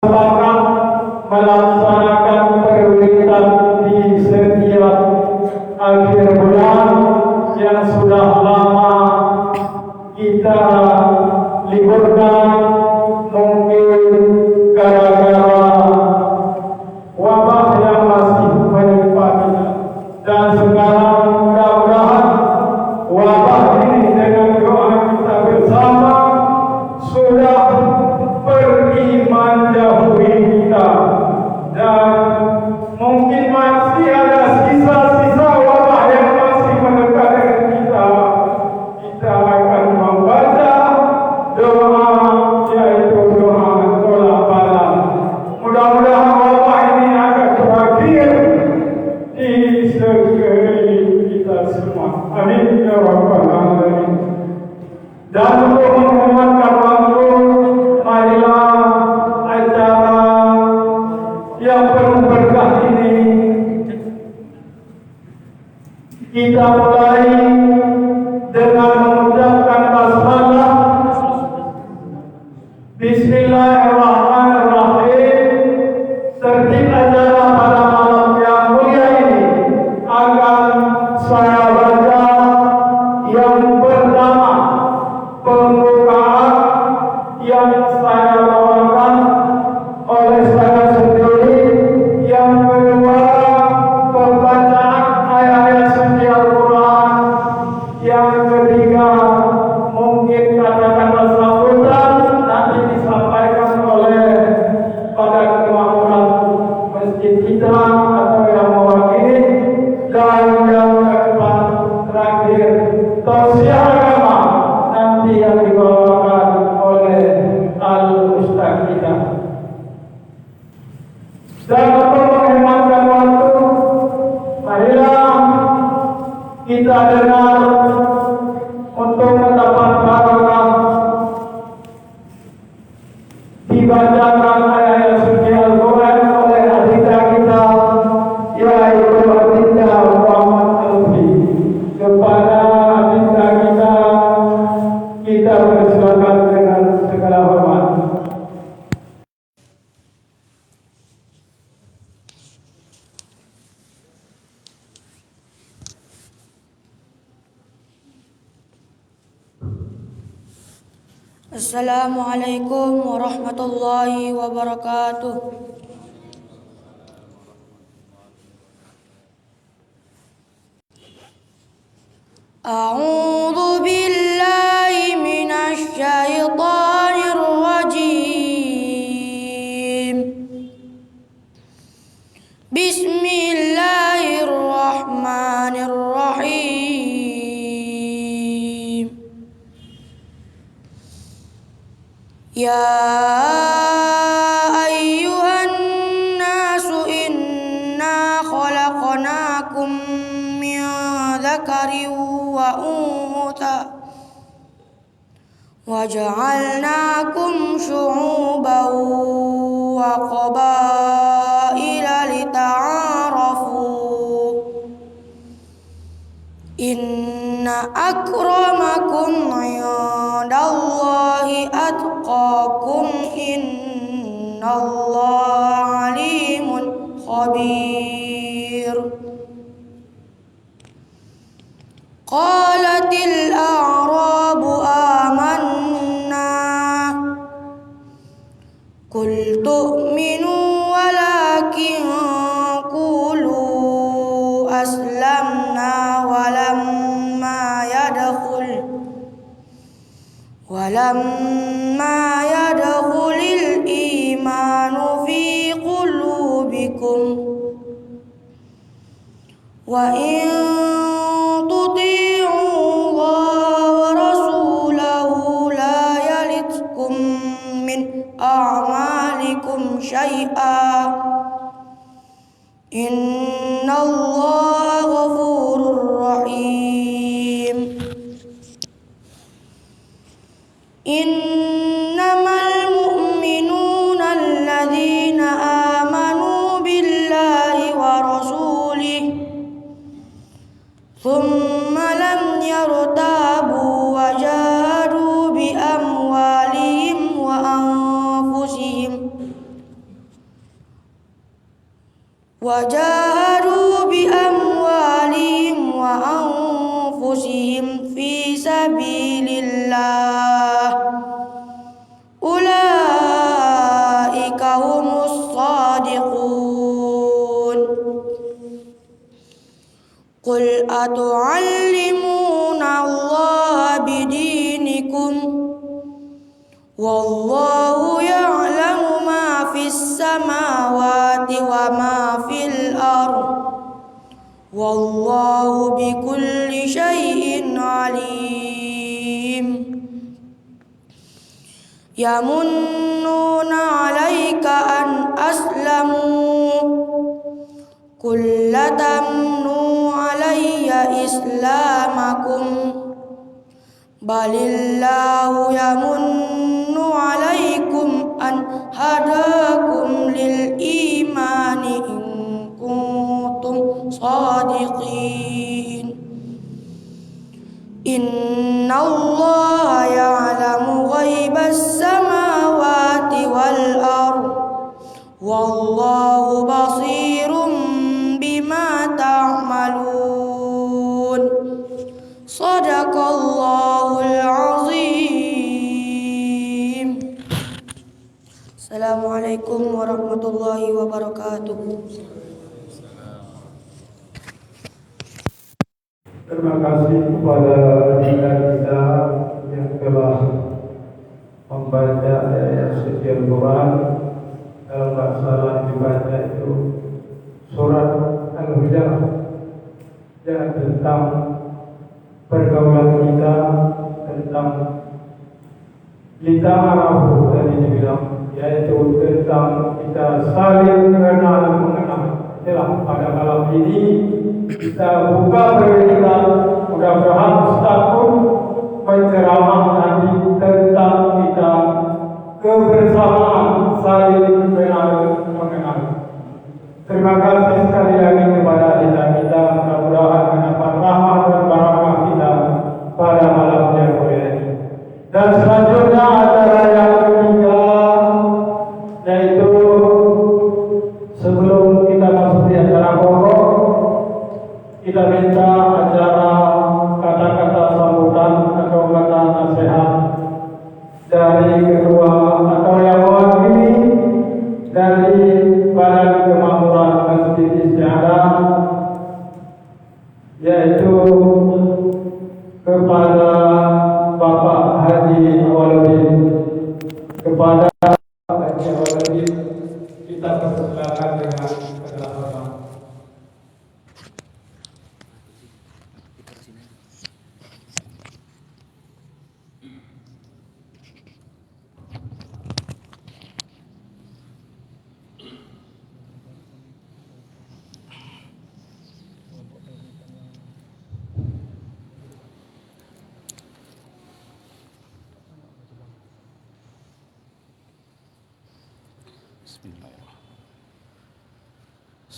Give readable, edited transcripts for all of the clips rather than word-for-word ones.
sepakat melaksanakan prioritas di setiap akhir bulan yang sudah lama kita liburkan, mungkin gara-gara wabah yang masih menimpa kita. Dan sekarang mudah-mudahan wabah ini dengan doa kita bersama sudah pergi menjauhi kita, dan mungkin masih ada sisa-sisa wabah yang masih mendekat dengan kita. Kita akan membaca doa, yaitu doa tolak bala. Mudah-mudahan wabah ini akan berakhir di sekeliling kita semua. Amin ya rabbal alamin. Dan untuk menghematkan waktu, marilah acara yang penuh berkah ini kita mulai dengan mengucapkan basmalah. Bismillahirrahmanirrahim. Tertib acara pada malam yang mulia ini akan saya baca. Yang pertama, pembukaan yang saya bawakan oleh saya sendiri. Yang kedua, pembacaan ayat-ayat suci Al-Quran. Yang ketiga, mungkin kata-kata sambutan nanti disampaikan oleh pada kemakmuran masjid kita atau yang mewakili. Dan yang keempat, terakhir, tausiah agama nanti yang dibawakan oleh al-ustaz kita. Dan untuk menghematkan waktu, marilah kita dengar untuk mendapat barokah dibacakan ayat suci Al-Quran oleh adinda kita, yaitu adinda Muhammad Alfi. Kepada adinda kita persilakan dengan segala hormat. Assalamualaikum warahmatullahi wabarakatuh. A'udzu billahi minasy syaithanir rajim. Bismillahirrahmanirrahim. Ya ayyuhan nasu inna khalaqnakum min dzakarin wa untha wa ja'alnakum syu'uban wa qabaila lita'arafu. Inna akramakum 'indallahi atqakum, innallaha 'alimun khabir. Qalatil a'rabu amanna qul tu'minu walakin qulu aslamna walamma yadkhulil imanu fi qulubikum wa in tuti'u Allaha wa rasulahu la yalitkum min a'malikum syai'a, innallaha ghafurur rahim. Innamal mu'minuna alladzina amanu billahi wa rasulihi thumma lam yartabu wa jahadu bi amwalihim wa anfusihim wajahadu bi amwalihim wa anfusihim fi sabilillah ulaika humus shadiqun. Qul atu'allimuna Allah bidinikum wallahu ya'lamu ma fis samawati wa ma fil ardh wallahu bikulli syai'in alim. Yamunnuna 'alaika an aslamu qul la tamnu 'alayya islamakum balillahu yamunnu 'alaikum an hadakum lil imani in kuntum shadiqin. Innallaha ya'lamu ghaibas samawati wal ardh wallahu basirum bima ta'malun. Shadaqallahul azim. Assalamualaikum warahmatullahi wabarakatuh. Terima kasih kepada kita yang telah membaca ayat suci Al-Quran. Kalau tak salah dibaca itu surat Al-Hujurat yang tentang pergaulan kita, tentang kita arafu tadi dibilang, yaitu tentang kita saling mengenal mengenal. Itulah pada malam ini kita buka berita, mudah-mudahan Ustaz pun menceramah nanti tentang kita kebersamaan saling mengenal. Terima kasih sekali lagi kepada kita, mudah-mudahan mendapat rahmat dan barakah kita pada malam yang mulia ini. Dan selanjutnya acara yang ketiga, yaitu sebelum kita masuk di acara pokok, kita minta acara kata-kata sambutan atau kata nasihat dari kedua atau yang mewakili dari Badan Kemakmuran Masjid Istiadah, yaitu kepada Bapak Haji Awaludin. Kepada Haji Awaludin kita persilakan dengan segala hormat.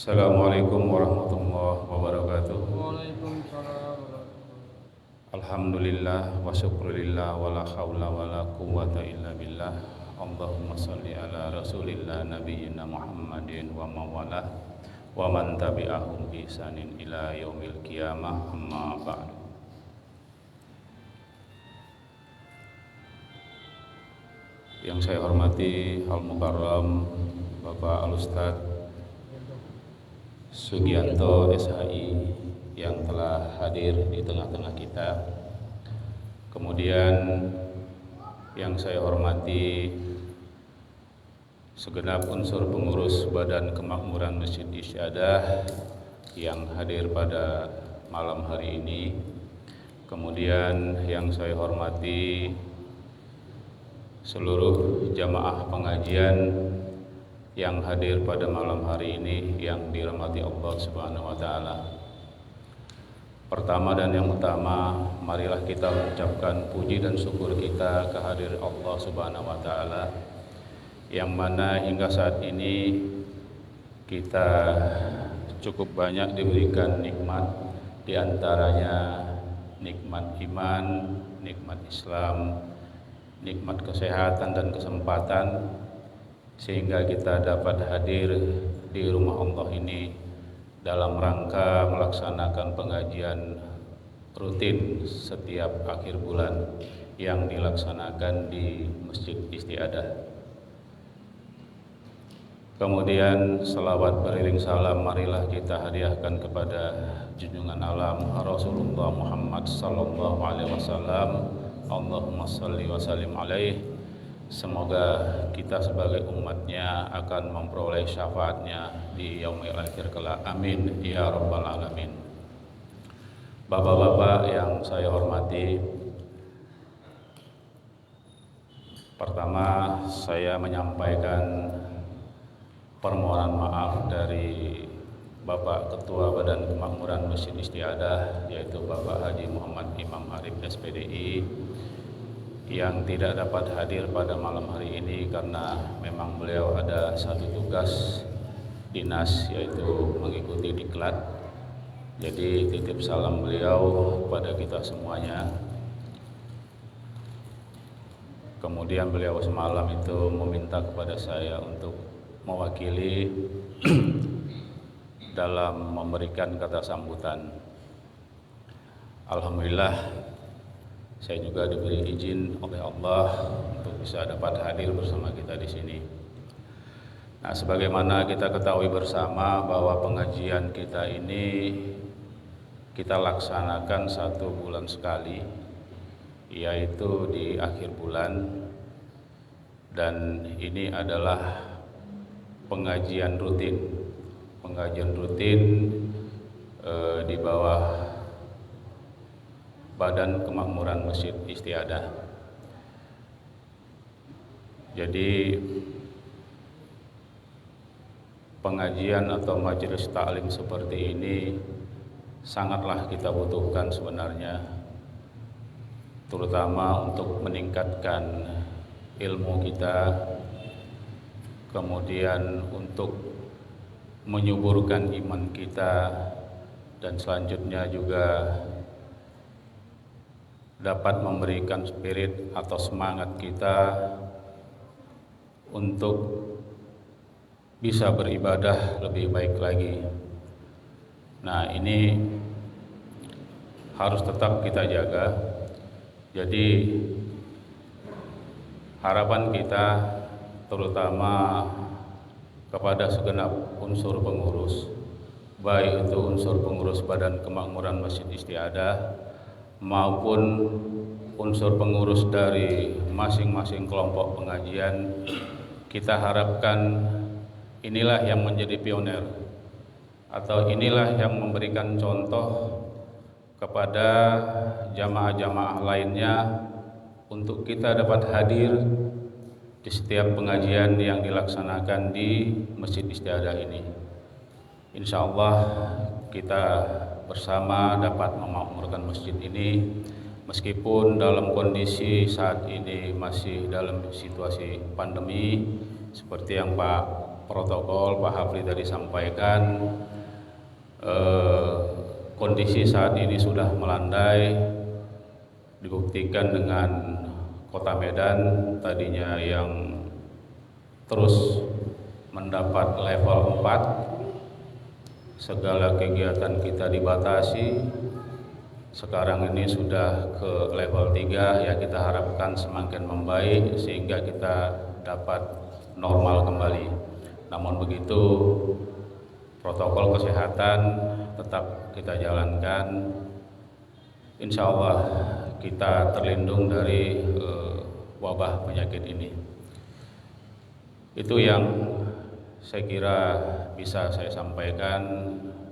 Assalamualaikum warahmatullahi wabarakatuh. Alhamdulillah wa syukurillah wa la hawla wa la quwwata illa billah. Allahumma salli ala rasulillah nabiyyina Muhammadin wa mawalah wa man tabi'ahum bi ihsanin ila yaumil qiyamah, amma ba'du. Yang saya hormati Al-Mukarram Bapak Al-Ustaz Sugianto SHI yang telah hadir di tengah-tengah kita. Kemudian yang saya hormati segenap unsur pengurus Badan Kemakmuran Masjid Istiadah yang hadir pada malam hari ini. Kemudian yang saya hormati seluruh jamaah pengajian yang hadir pada malam hari ini yang dirahmati Allah Subhanahu wa taala. Pertama dan yang utama, marilah kita mengucapkan puji dan syukur kita kehadiran Allah Subhanahu wa taala yang mana hingga saat ini kita cukup banyak diberikan nikmat, di antaranya nikmat iman, nikmat Islam, nikmat kesehatan dan kesempatan, sehingga kita dapat hadir di rumah Allah ini dalam rangka melaksanakan pengajian rutin setiap akhir bulan yang dilaksanakan di Masjid Istiadah. Kemudian selawat beriring salam marilah kita hadiahkan kepada junjungan alam Rasulullah Muhammad sallallahu alaihi wasallam. Allahumma shalli wa sallim alaihi. Semoga kita sebagai umatnya akan memperoleh syafaatnya di yaumil akhir kelak. Amin ya rabbal alamin. Bapak-bapak yang saya hormati, pertama saya menyampaikan permohonan maaf dari Bapak Ketua Badan Kemakmuran Masjid Istiadah, yaitu Bapak Haji Muhammad Imam Arif SPDI, yang tidak dapat hadir pada malam hari ini karena memang beliau ada satu tugas dinas, yaitu mengikuti diklat. Jadi titip salam beliau kepada kita semuanya. Kemudian beliau semalam itu meminta kepada saya untuk mewakili dalam memberikan kata sambutan. Alhamdulillah saya juga diberi izin oleh Allah untuk bisa dapat hadir bersama kita di sini. Nah, sebagaimana kita ketahui bersama bahwa pengajian kita ini kita laksanakan 1 bulan sekali, yaitu di akhir bulan, dan ini adalah pengajian rutin di bawah Badan Kemakmuran Masjid Istiadah. Jadi pengajian atau majelis taklim seperti ini sangatlah kita butuhkan sebenarnya, terutama untuk meningkatkan ilmu kita, kemudian untuk menyuburkan iman kita, dan selanjutnya juga dapat memberikan spirit atau semangat kita untuk bisa beribadah lebih baik lagi. Nah, ini harus tetap kita jaga. Jadi harapan kita terutama kepada segenap unsur pengurus, baik itu unsur pengurus Badan Kemakmuran Masjid Istiadah maupun unsur pengurus dari masing-masing kelompok pengajian, kita harapkan inilah yang menjadi pioner atau inilah yang memberikan contoh kepada jamaah-jamaah lainnya untuk kita dapat hadir di setiap pengajian yang dilaksanakan di Masjid Istiadah ini. Insya Allah kita bersama dapat memakmurkan masjid ini, meskipun dalam kondisi saat ini masih dalam situasi pandemi, seperti yang Pak Protokol, Pak Hafli tadi sampaikan. Kondisi saat ini sudah melandai, dibuktikan dengan Kota Medan tadinya yang terus mendapat level 4, segala kegiatan kita dibatasi. Sekarang ini sudah ke level 3, ya kita harapkan semakin membaik sehingga kita dapat normal kembali. Namun begitu, protokol kesehatan tetap kita jalankan. Insya Allah kita terlindung dari wabah penyakit ini. Itu yang saya kira bisa saya sampaikan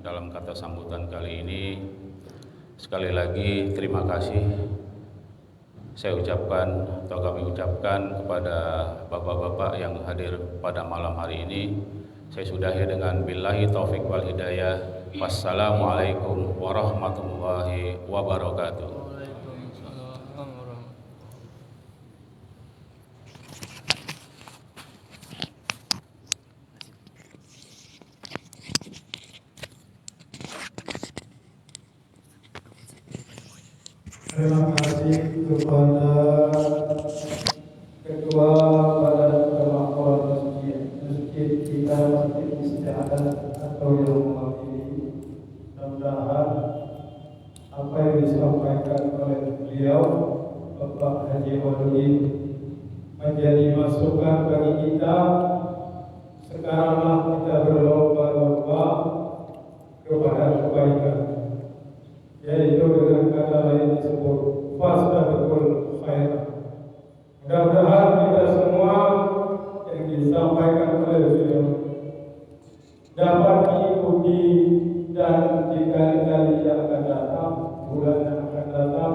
dalam kata sambutan kali ini. Sekali lagi terima kasih saya ucapkan atau kami ucapkan kepada bapak-bapak yang hadir pada malam hari ini. Saya sudahi dengan billahi taufik wal hidayah. Wassalamualaikum warahmatullahi wabarakatuh. Terima kasih kepada Ketua Badan Kemakmuran Masjid kita masjid istiadat atau yang mewakili. Mudah-mudahan apa yang disampaikan oleh beliau Bapak Haji Waluddin menjadi masukan bagi kita. Sekaranglah kita berlomba-lomba kepada kebaikan, yaitu dengan kata lain disebut fastabiqul khairat. Mudah-mudahan kita semua yang disampaikan oleh beliau dapat diikuti, dan di kali-kali yang akan datang, bulan yang akan datang,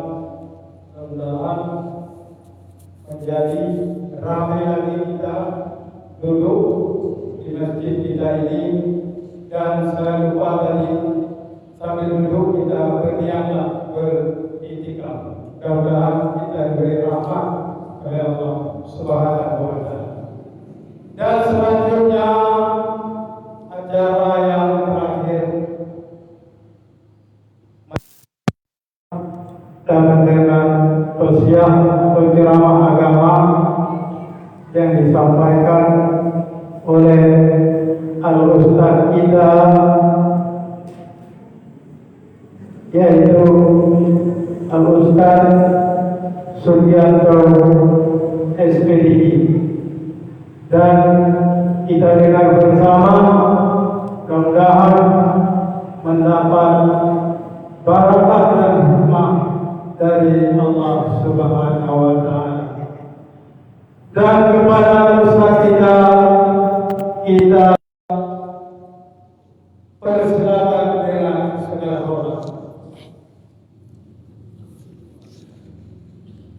mudah-mudahan menjadi ramai lagi kita duduk di masjid kita ini, dan saya lupa tadi sambil duduk kita berniatlah beriktikaf. Mudah-mudahan kita diberi rahmat oleh Allah Subhanahu wa Ta'ala. Dan selanjutnya acara yang terakhir dan dengan tausiah atau ceramah agama yang disampaikan oleh Al-Ustaz kita, yaitu Al-Ustaz Sugianto SPDI, dan kita dengar bersama, mudah-mudahan mendapat barakah dan hikmah dari Allah Subhanahu wa Ta'ala. Dan kepada Ustaz kita persilakan dengan segala hormat.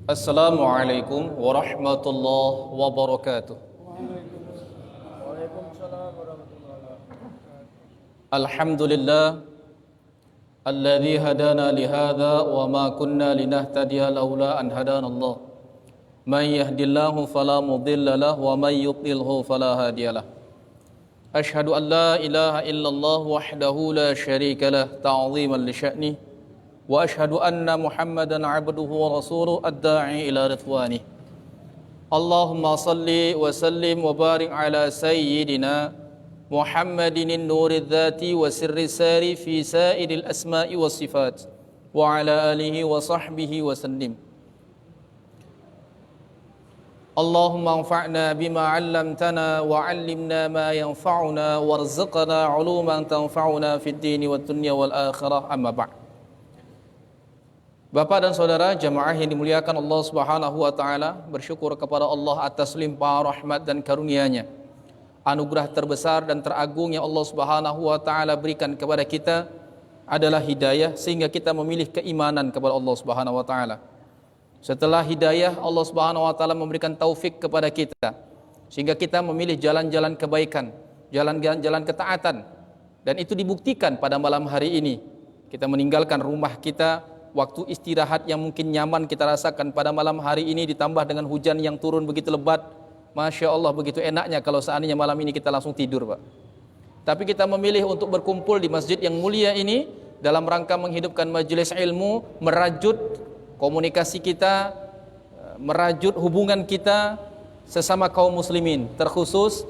Assalamualaikum warahmatullahi wabarakatuh. Alhamdulillah alladzi hadana lihadza wa ma kunna linahtadiya laula an hadana Allah. Man yahdillahu fala mudilla lahu wa man yudlilhu fala hadiyalah. Ashhadu an la ilaha illallah wahdahu la syarika lah ta'ziman li sya'ni, wa ashhadu anna Muhammadan 'abduhu wa rasuluhu ad-da'i ila ridwani. Allahumma salli wa sallim wa barik ala sayyidina Muhammadin nuril dhati wa sirri sari fi sa'iril asma'i was sifat wa ala alihi wa sahbihi wa sallim. Allahumma anfa'na bima 'allamtana wa 'allimna ma yanfa'una warzuqna 'uluman tanfa'una fid dini wad dunya wal akhirah, amma ba'd. Bapak dan saudara jamaah yang dimuliakan Allah Subhanahu wa taala, bersyukur kepada Allah atas limpah rahmat dan karunia-Nya. Anugerah terbesar dan teragung yang Allah Subhanahu wa taala berikan kepada kita adalah hidayah, sehingga kita memilih keimanan kepada Allah Subhanahu wa taala. Setelah hidayah, Allah Subhanahu wa taala memberikan taufik kepada kita sehingga kita memilih jalan-jalan kebaikan, jalan-jalan ketaatan, dan itu dibuktikan pada malam hari ini. Kita meninggalkan rumah kita, waktu istirahat yang mungkin nyaman kita rasakan pada malam hari ini, ditambah dengan hujan yang turun begitu lebat. Masya Allah, begitu enaknya kalau seandainya malam ini kita langsung tidur, Pak. Tapi kita memilih untuk berkumpul di masjid yang mulia ini dalam rangka menghidupkan majelis ilmu, merajut komunikasi kita, merajut hubungan kita sesama kaum muslimin, terkhusus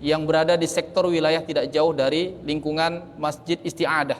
yang berada di sektor wilayah tidak jauh dari lingkungan Masjid Isti'adah.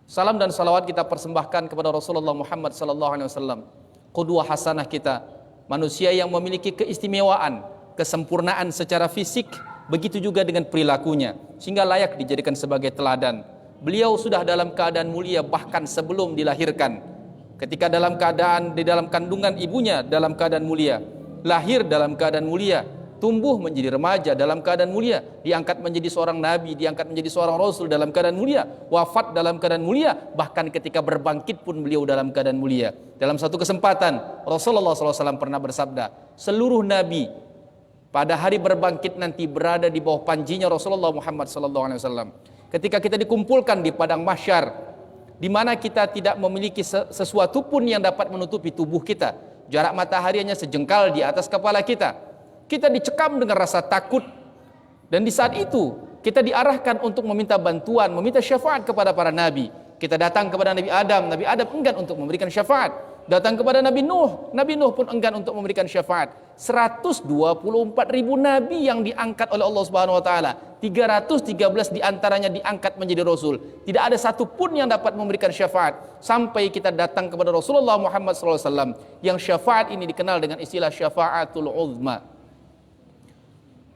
Salam dan salawat kita persembahkan kepada Rasulullah Muhammad sallallahu alaihi wasallam, qudwah hasanah kita, manusia yang memiliki keistimewaan, kesempurnaan secara fisik, begitu juga dengan perilakunya, sehingga layak dijadikan sebagai teladan. Beliau sudah dalam keadaan mulia bahkan sebelum dilahirkan. Ketika dalam keadaan di dalam kandungan ibunya dalam keadaan mulia, lahir dalam keadaan mulia, tumbuh menjadi remaja dalam keadaan mulia, diangkat menjadi seorang nabi, diangkat menjadi seorang rasul dalam keadaan mulia, wafat dalam keadaan mulia, bahkan ketika berbangkit pun beliau dalam keadaan mulia. Dalam satu kesempatan Rasulullah SAW pernah bersabda, seluruh nabi pada hari berbangkit nanti berada di bawah panjinya Rasulullah Muhammad SAW. Ketika kita dikumpulkan di padang mahsyar, di mana kita tidak memiliki sesuatu pun yang dapat menutupi tubuh kita, jarak matahari hanya sejengkal di atas kepala kita, kita dicekam dengan rasa takut, dan di saat itu kita diarahkan untuk meminta bantuan, meminta syafaat kepada para nabi. Kita datang kepada Nabi Adam enggan untuk memberikan syafaat. datang kepada Nabi Nuh. Nabi Nuh pun enggan untuk memberikan syafaat. 124.000 nabi yang diangkat oleh Allah Subhanahu wa taala. 313 diantaranya diangkat menjadi rasul. Tidak ada satu pun yang dapat memberikan syafaat sampai kita datang kepada Rasulullah Muhammad SAW, yang syafaat ini dikenal dengan istilah syafaatul uzma.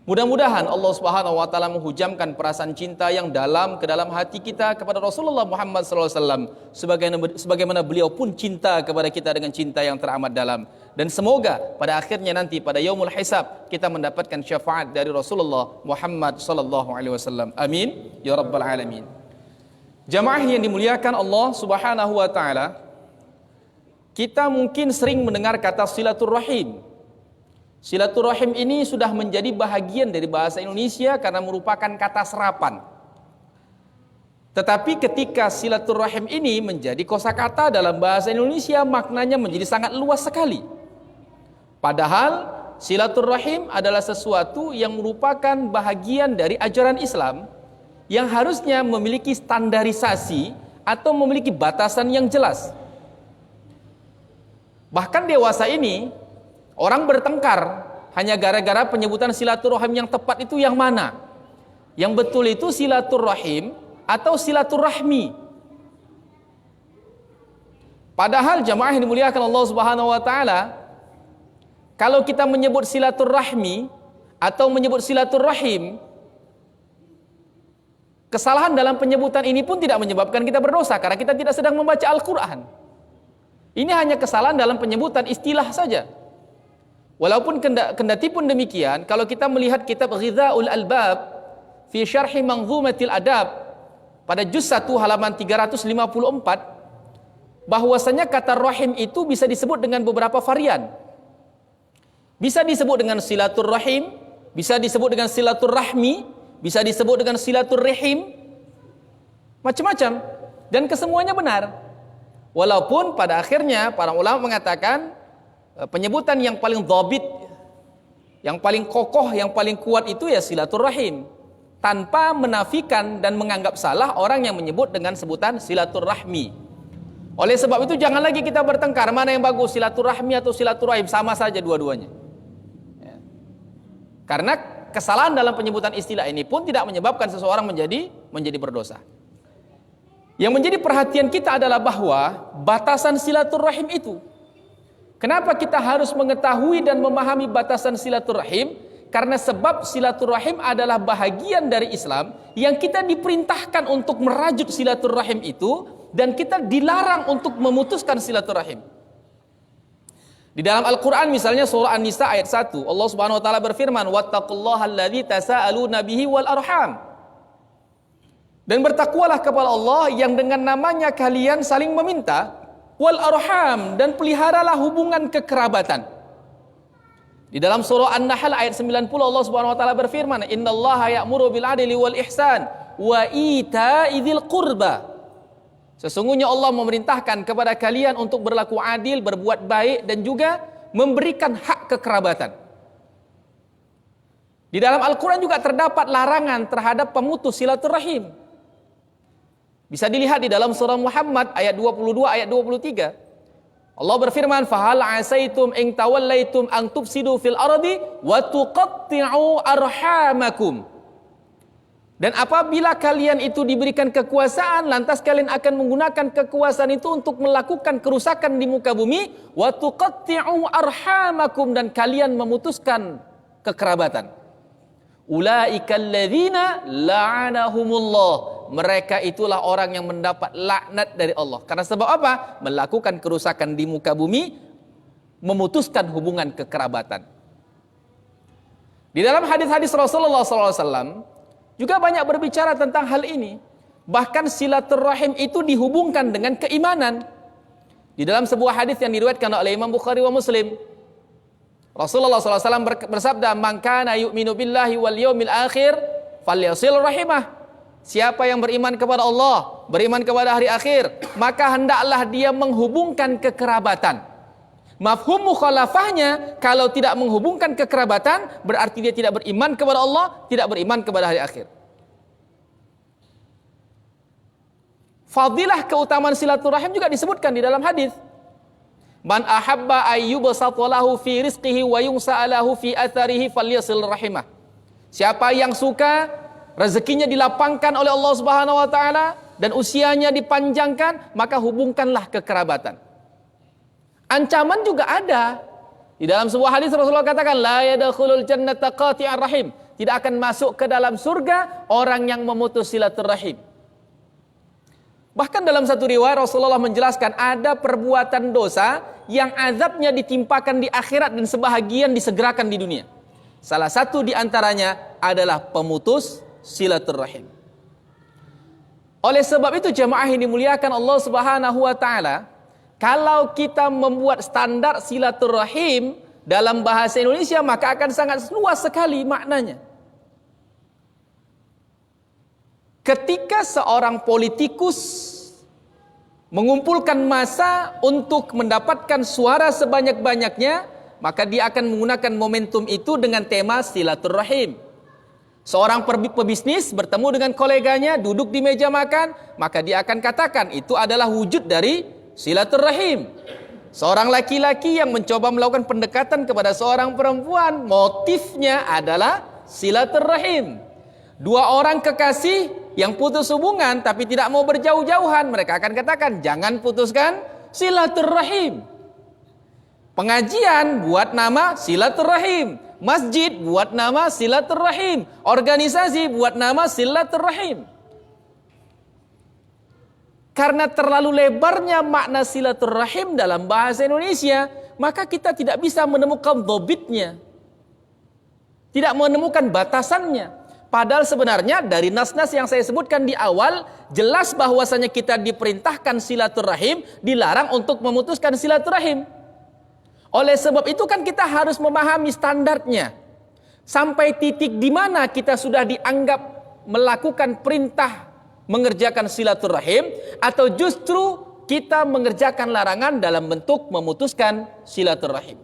Mudah-mudahan Allah Subhanahu wa taala menghujamkan perasaan cinta yang dalam ke dalam hati kita kepada Rasulullah Muhammad SAW, sebagaimana beliau pun cinta kepada kita dengan cinta yang teramat dalam. Dan semoga pada akhirnya nanti pada yaumul hisab kita mendapatkan syafaat dari Rasulullah Muhammad SAW. Amin ya rabbal alamin. Jamaah yang dimuliakan Allah Subhanahu wa taala, kita mungkin sering mendengar kata silaturrahim. Silaturrahim ini sudah menjadi bahagian dari bahasa Indonesia karena merupakan kata serapan. Tetapi ketika silaturrahim ini menjadi kosakata dalam bahasa Indonesia, maknanya menjadi sangat luas sekali. Padahal silaturrahim adalah sesuatu yang merupakan bahagian dari ajaran Islam yang harusnya memiliki standarisasi atau memiliki batasan yang jelas. Bahkan dewasa ini orang bertengkar hanya gara-gara penyebutan silaturrahim yang tepat itu yang mana. Yang betul itu silaturrahim atau silaturrahmi. Padahal jamaah yang dimuliakan Allah Subhanahu wa taala, kalau kita menyebut silaturrahmi atau menyebut silaturrahim, kesalahan dalam penyebutan ini pun tidak menyebabkan kita berdosa karena kita tidak sedang membaca Al-Qur'an. Ini hanya kesalahan dalam penyebutan istilah saja. Walaupun kendati pun demikian, kalau kita melihat kitab Ghidha'ul Albab fi Syarhi Manzumatil Adab pada juz 1 halaman 354, bahwasanya kata rahim itu bisa disebut dengan beberapa varian. Bisa disebut dengan silaturrahim, bisa disebut dengan silaturrahmi, bisa disebut dengan silaturrahim, macam-macam, dan kesemuanya benar. Walaupun pada akhirnya para ulama mengatakan penyebutan yang paling dhabit, yang paling kokoh, yang paling kuat itu ya silaturrahim, tanpa menafikan dan menganggap salah orang yang menyebut dengan sebutan silaturrahmi. Oleh sebab itu jangan lagi kita bertengkar mana yang bagus, silaturrahmi atau silaturrahim, sama saja dua-duanya. Ya. Karena kesalahan dalam penyebutan istilah ini pun tidak menyebabkan seseorang menjadi berdosa. Yang menjadi perhatian kita adalah bahwa batasan silaturrahim itu. Kenapa kita harus mengetahui dan memahami batasan silaturrahim? Karena sebab silaturrahim adalah bahagian dari Islam yang kita diperintahkan untuk merajut silaturrahim itu, dan kita dilarang untuk memutuskan silaturrahim. Di dalam Al-Quran misalnya surah An-Nisa ayat 1, Allah Subhanahu wa taala berfirman, wattaqullaha alladzi tasaaluna bihi wal arham. Dan bertakwalah kepada Allah yang dengan namanya kalian saling meminta, wal arham, dan peliharalah hubungan kekerabatan. Di dalam surah An-Nahl ayat 90 Allah Subhanahu wa taala berfirman, innallaha ya'muru bil adli wal ihsan wa ita'i dzil qurba. Sesungguhnya Allah memerintahkan kepada kalian untuk berlaku adil, berbuat baik, dan juga memberikan hak kekerabatan. Di dalam Al-Quran juga terdapat larangan terhadap pemutus silaturahim. Bisa dilihat di dalam surah Muhammad ayat 22 ayat 23. Allah berfirman, fahal asaitum in tawallaitum an tufsidu fil ardi wa tuqatti'u arhamakum. Dan apabila kalian itu diberikan kekuasaan, lantas kalian akan menggunakan kekuasaan itu untuk melakukan kerusakan di muka bumi, wa tuqatti'u arhamakum, dan kalian memutuskan kekerabatan. Ulaikal ladzina la'anahumullah. Mereka itulah orang yang mendapat laknat dari Allah. Karena sebab apa? Melakukan kerusakan di muka bumi, memutuskan hubungan kekerabatan. Di dalam hadis-hadis Rasulullah SAW juga banyak berbicara tentang hal ini. Bahkan silaturrahim itu dihubungkan dengan keimanan. Di dalam sebuah hadis yang diriwayatkan oleh Imam Bukhari wa Muslim, Rasulullah SAW bersabda, man kana yu'minu billahi wal yawmil akhir falyasil rahimah. Siapa yang beriman kepada Allah, beriman kepada hari akhir, maka hendaklah dia menghubungkan kekerabatan. Mafhum mukhalafahnya, kalau tidak menghubungkan kekerabatan, berarti dia tidak beriman kepada Allah, tidak beriman kepada hari akhir. Fadilah keutamaan silaturahim juga disebutkan di dalam hadis. Man ahabba ayyubsata lahu fi rizqihi wa yumsa'alahu fi atharihi falyasil rahimah. Siapa yang suka rezekinya dilapangkan oleh Allah Subhanahu wa taala dan usianya dipanjangkan, maka hubungkanlah kekerabatan. Ancaman juga ada. Di dalam sebuah hadis Rasulullah katakan, la yadkhulul jannata qati'ar rahim. Tidak akan masuk ke dalam surga orang yang memutus silaturahim. Bahkan dalam satu riwayat Rasulullah menjelaskan ada perbuatan dosa yang azabnya ditimpakan di akhirat dan sebahagian disegerakan di dunia. Salah satu di antaranya adalah pemutus silaturahim. Oleh sebab itu jemaah yang dimuliakan Allah Subhanahu wa taala, kalau kita membuat standar silaturahim dalam bahasa Indonesia maka akan sangat luas sekali maknanya. Ketika seorang politikus mengumpulkan massa untuk mendapatkan suara sebanyak-banyaknya, maka dia akan menggunakan momentum itu dengan tema silaturahim. Seorang pebisnis bertemu dengan koleganya, duduk di meja makan, maka dia akan katakan itu adalah wujud dari silaturahim. Seorang laki-laki yang mencoba melakukan pendekatan kepada seorang perempuan, motifnya adalah silaturahim. Dua orang kekasih yang putus hubungan tapi tidak mau berjauh-jauhan, mereka akan katakan jangan putuskan silaturahim. Pengajian buat nama silaturahim, masjid buat nama silaturahim, organisasi buat nama silaturahim. Karena terlalu lebarnya makna silaturahim dalam bahasa Indonesia, maka kita tidak bisa menemukan dhobitnya, tidak menemukan batasannya. Padahal sebenarnya dari nas-nas yang saya sebutkan di awal, jelas bahwasanya kita diperintahkan silaturahim, dilarang untuk memutuskan silaturahim. Oleh sebab itu kan kita harus memahami standarnya. Sampai titik di mana kita sudah dianggap melakukan perintah mengerjakan silaturahim, atau justru kita mengerjakan larangan dalam bentuk memutuskan silaturahim.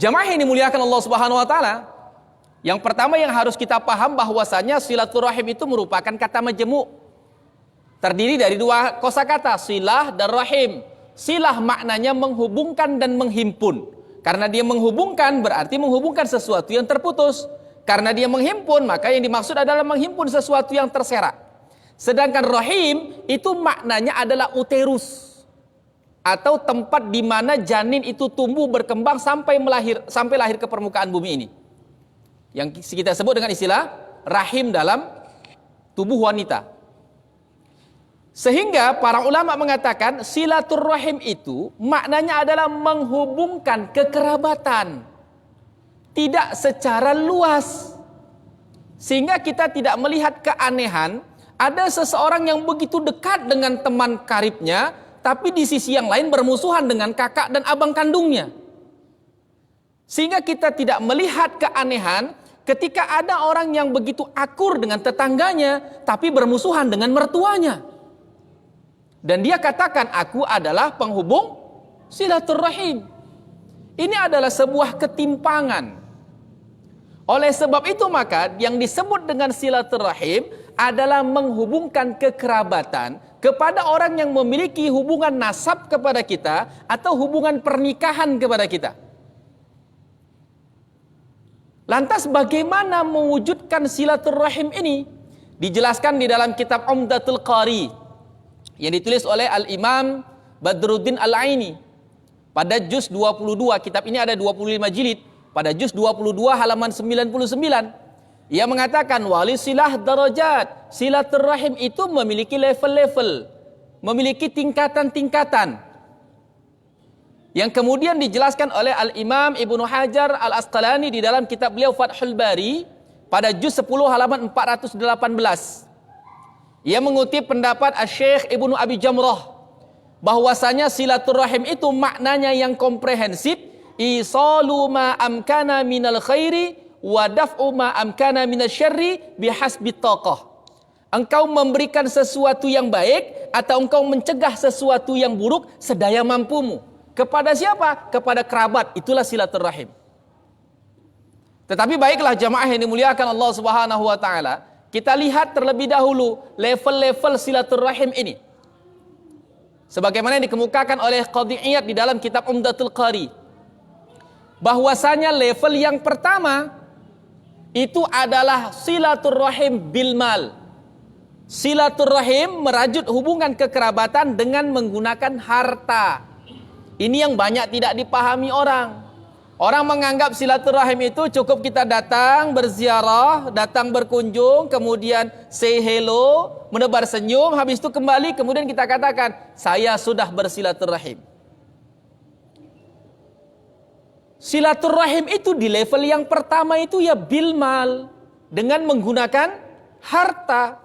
Jamaah yang dimuliakan Allah Subhanahu wa taala, yang pertama yang harus kita paham bahwasanya silaturahim itu merupakan kata majemuk. Terdiri dari dua kosakata, silah dan rahim. Silah maknanya menghubungkan dan menghimpun. Karena dia menghubungkan berarti menghubungkan sesuatu yang terputus. Karena dia menghimpun maka yang dimaksud adalah menghimpun sesuatu yang terserak. Sedangkan rahim itu maknanya adalah uterus, atau tempat di mana janin itu tumbuh berkembang sampai lahir ke permukaan bumi ini. Yang kita sebut dengan istilah rahim dalam tubuh wanita. Sehingga para ulama mengatakan silaturahim itu maknanya adalah menghubungkan kekerabatan, tidak secara luas. Sehingga kita tidak melihat keanehan ada seseorang yang begitu dekat dengan teman karibnya, tapi di sisi yang lain bermusuhan dengan kakak dan abang kandungnya. Sehingga kita tidak melihat keanehan ketika ada orang yang begitu akur dengan tetangganya, tapi bermusuhan dengan mertuanya. Dan dia katakan, aku adalah penghubung silaturahim. Ini adalah sebuah ketimpangan. Oleh sebab itu maka yang disebut dengan silaturahim adalah menghubungkan kekerabatan kepada orang yang memiliki hubungan nasab kepada kita atau hubungan pernikahan kepada kita. Lantas bagaimana mewujudkan silaturahim ini? Dijelaskan di dalam kitab Umdatul Qari yang ditulis oleh Al-Imam Badruddin Al-Aini pada juz 22. Kitab ini ada 25 jilid. Pada juz 22 halaman 99, ia mengatakan wali silah darajat. Silaturahim itu memiliki level-level, memiliki tingkatan-tingkatan. Yang kemudian dijelaskan oleh Al-Imam Ibnu Hajar Al-Asqalani di dalam kitab beliau Fathul Bari pada juz 10 halaman 418. Ia mengutip pendapat Asy-Syaikh Ibnu Abi Jamrah bahwasanya silaturahim itu maknanya yang komprehensif, isalu ma amkana minal khairi wa daf'u ma amkana minasyarri bihasbi taqah. Engkau memberikan sesuatu yang baik atau engkau mencegah sesuatu yang buruk sedaya mampumu. Kepada siapa? Kepada kerabat. Itulah silaturahim. Tetapi baiklah jamaah yang dimuliakan Allah Subhanahu wa taala, kita lihat terlebih dahulu level-level silaturahim ini. Sebagaimana yang dikemukakan oleh Qadhi Iyad di dalam kitab Umdatul Qari, bahwasanya level yang pertama itu adalah silaturrahim bil mal. Silaturrahim merajut hubungan kekerabatan dengan menggunakan harta. Ini yang banyak tidak dipahami orang. Orang menganggap silaturahim itu cukup kita datang berziarah, datang berkunjung, kemudian say hello, menebar senyum, habis itu kembali, kemudian kita katakan, saya sudah bersilaturahim. Silaturahim itu di level yang pertama itu ya bil mal, dengan menggunakan harta.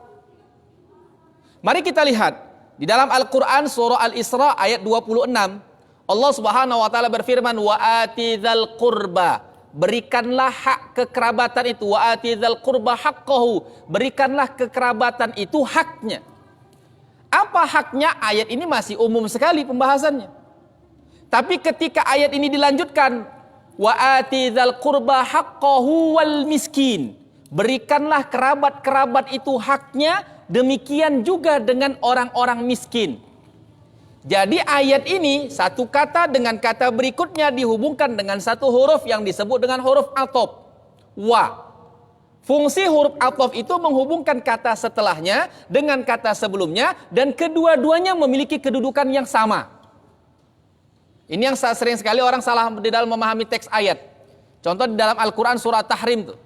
Mari kita lihat di dalam Al-Quran surah Al-Isra ayat 26. Allah Subhanahu wa taala berfirman, wa atizal qurba, berikanlah hak kekerabatan itu, wa atizal qurba haqqahu, berikanlah kekerabatan itu haknya. Apa haknya? Ayat ini masih umum sekali pembahasannya. Tapi ketika ayat ini dilanjutkan, wa atizal qurba haqqahu wal miskin, berikanlah kerabat-kerabat itu haknya, demikian juga dengan orang-orang miskin. Jadi ayat ini satu kata dengan kata berikutnya dihubungkan dengan satu huruf yang disebut dengan huruf atop. Wa. Fungsi huruf atop itu menghubungkan kata setelahnya dengan kata sebelumnya dan kedua-duanya memiliki kedudukan yang sama. Ini yang sering sekali orang salah di dalam memahami teks ayat. Contoh di dalam Al-Quran surah Tahrim tuh.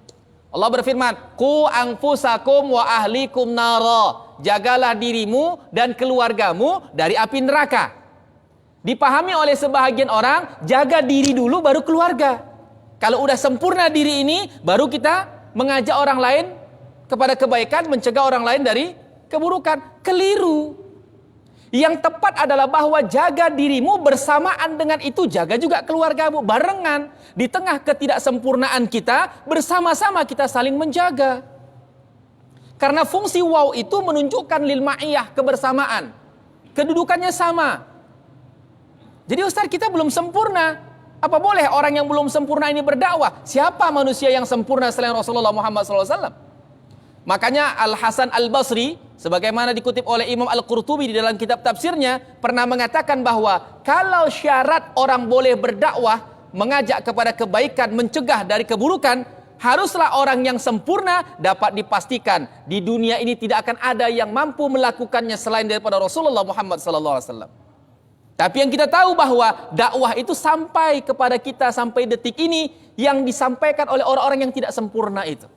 Allah berfirman, "Qu anfusakum wa ahlikum nara." Jagalah dirimu dan keluargamu dari api neraka. Dipahami oleh sebahagian orang, jaga diri dulu baru keluarga. Kalau udah sempurna diri ini, baru kita mengajak orang lain kepada kebaikan, mencegah orang lain dari keburukan. Keliru. Yang tepat adalah bahwa jaga dirimu bersamaan dengan itu jaga juga keluargamu, barengan. Di tengah ketidaksempurnaan kita, bersama-sama kita saling menjaga. Karena fungsi waw itu menunjukkan lil ma'iyah, kebersamaan. Kedudukannya sama. Jadi Ustaz, kita belum sempurna. Apa boleh orang yang belum sempurna ini berdakwah? Siapa manusia yang sempurna selain Rasulullah Muhammad SAW? Makanya Al-Hasan Al-Basri, sebagaimana dikutip oleh Imam Al-Qurtubi di dalam kitab tafsirnya, pernah mengatakan bahwa kalau syarat orang boleh berdakwah, mengajak kepada kebaikan, mencegah dari keburukan, haruslah orang yang sempurna dapat dipastikan di dunia ini tidak akan ada yang mampu melakukannya selain daripada Rasulullah Muhammad SAW. Tapi yang kita tahu bahwa dakwah itu sampai kepada kita sampai detik ini yang disampaikan oleh orang-orang yang tidak sempurna itu.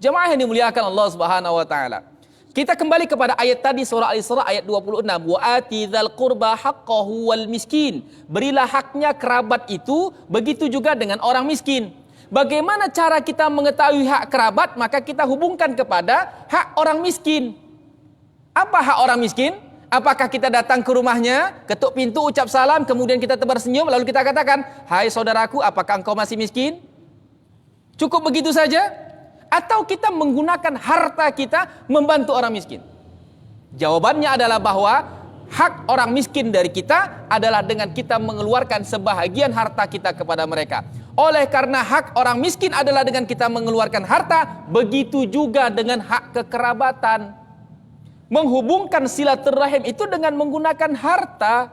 Jemaah yang dimuliakan Allah Subhanahu wa taala. Kita kembali kepada ayat tadi surah Al-Isra ayat 26. Wa atizal qurba haqqahu wal miskin. Berilah haknya kerabat itu, begitu juga dengan orang miskin. Bagaimana cara kita mengetahui hak kerabat? Maka kita hubungkan kepada hak orang miskin. Apa hak orang miskin? Apakah kita datang ke rumahnya, ketuk pintu, ucap salam, kemudian kita tebar senyum, lalu kita katakan, hai saudaraku, apakah engkau masih miskin? Cukup begitu saja? Atau kita menggunakan harta kita membantu orang miskin? Jawabannya adalah bahwa hak orang miskin dari kita adalah dengan kita mengeluarkan sebahagian harta kita kepada mereka. Oleh karena hak orang miskin adalah dengan kita mengeluarkan harta, begitu juga dengan hak kekerabatan. Menghubungkan silaturahim itu dengan menggunakan harta.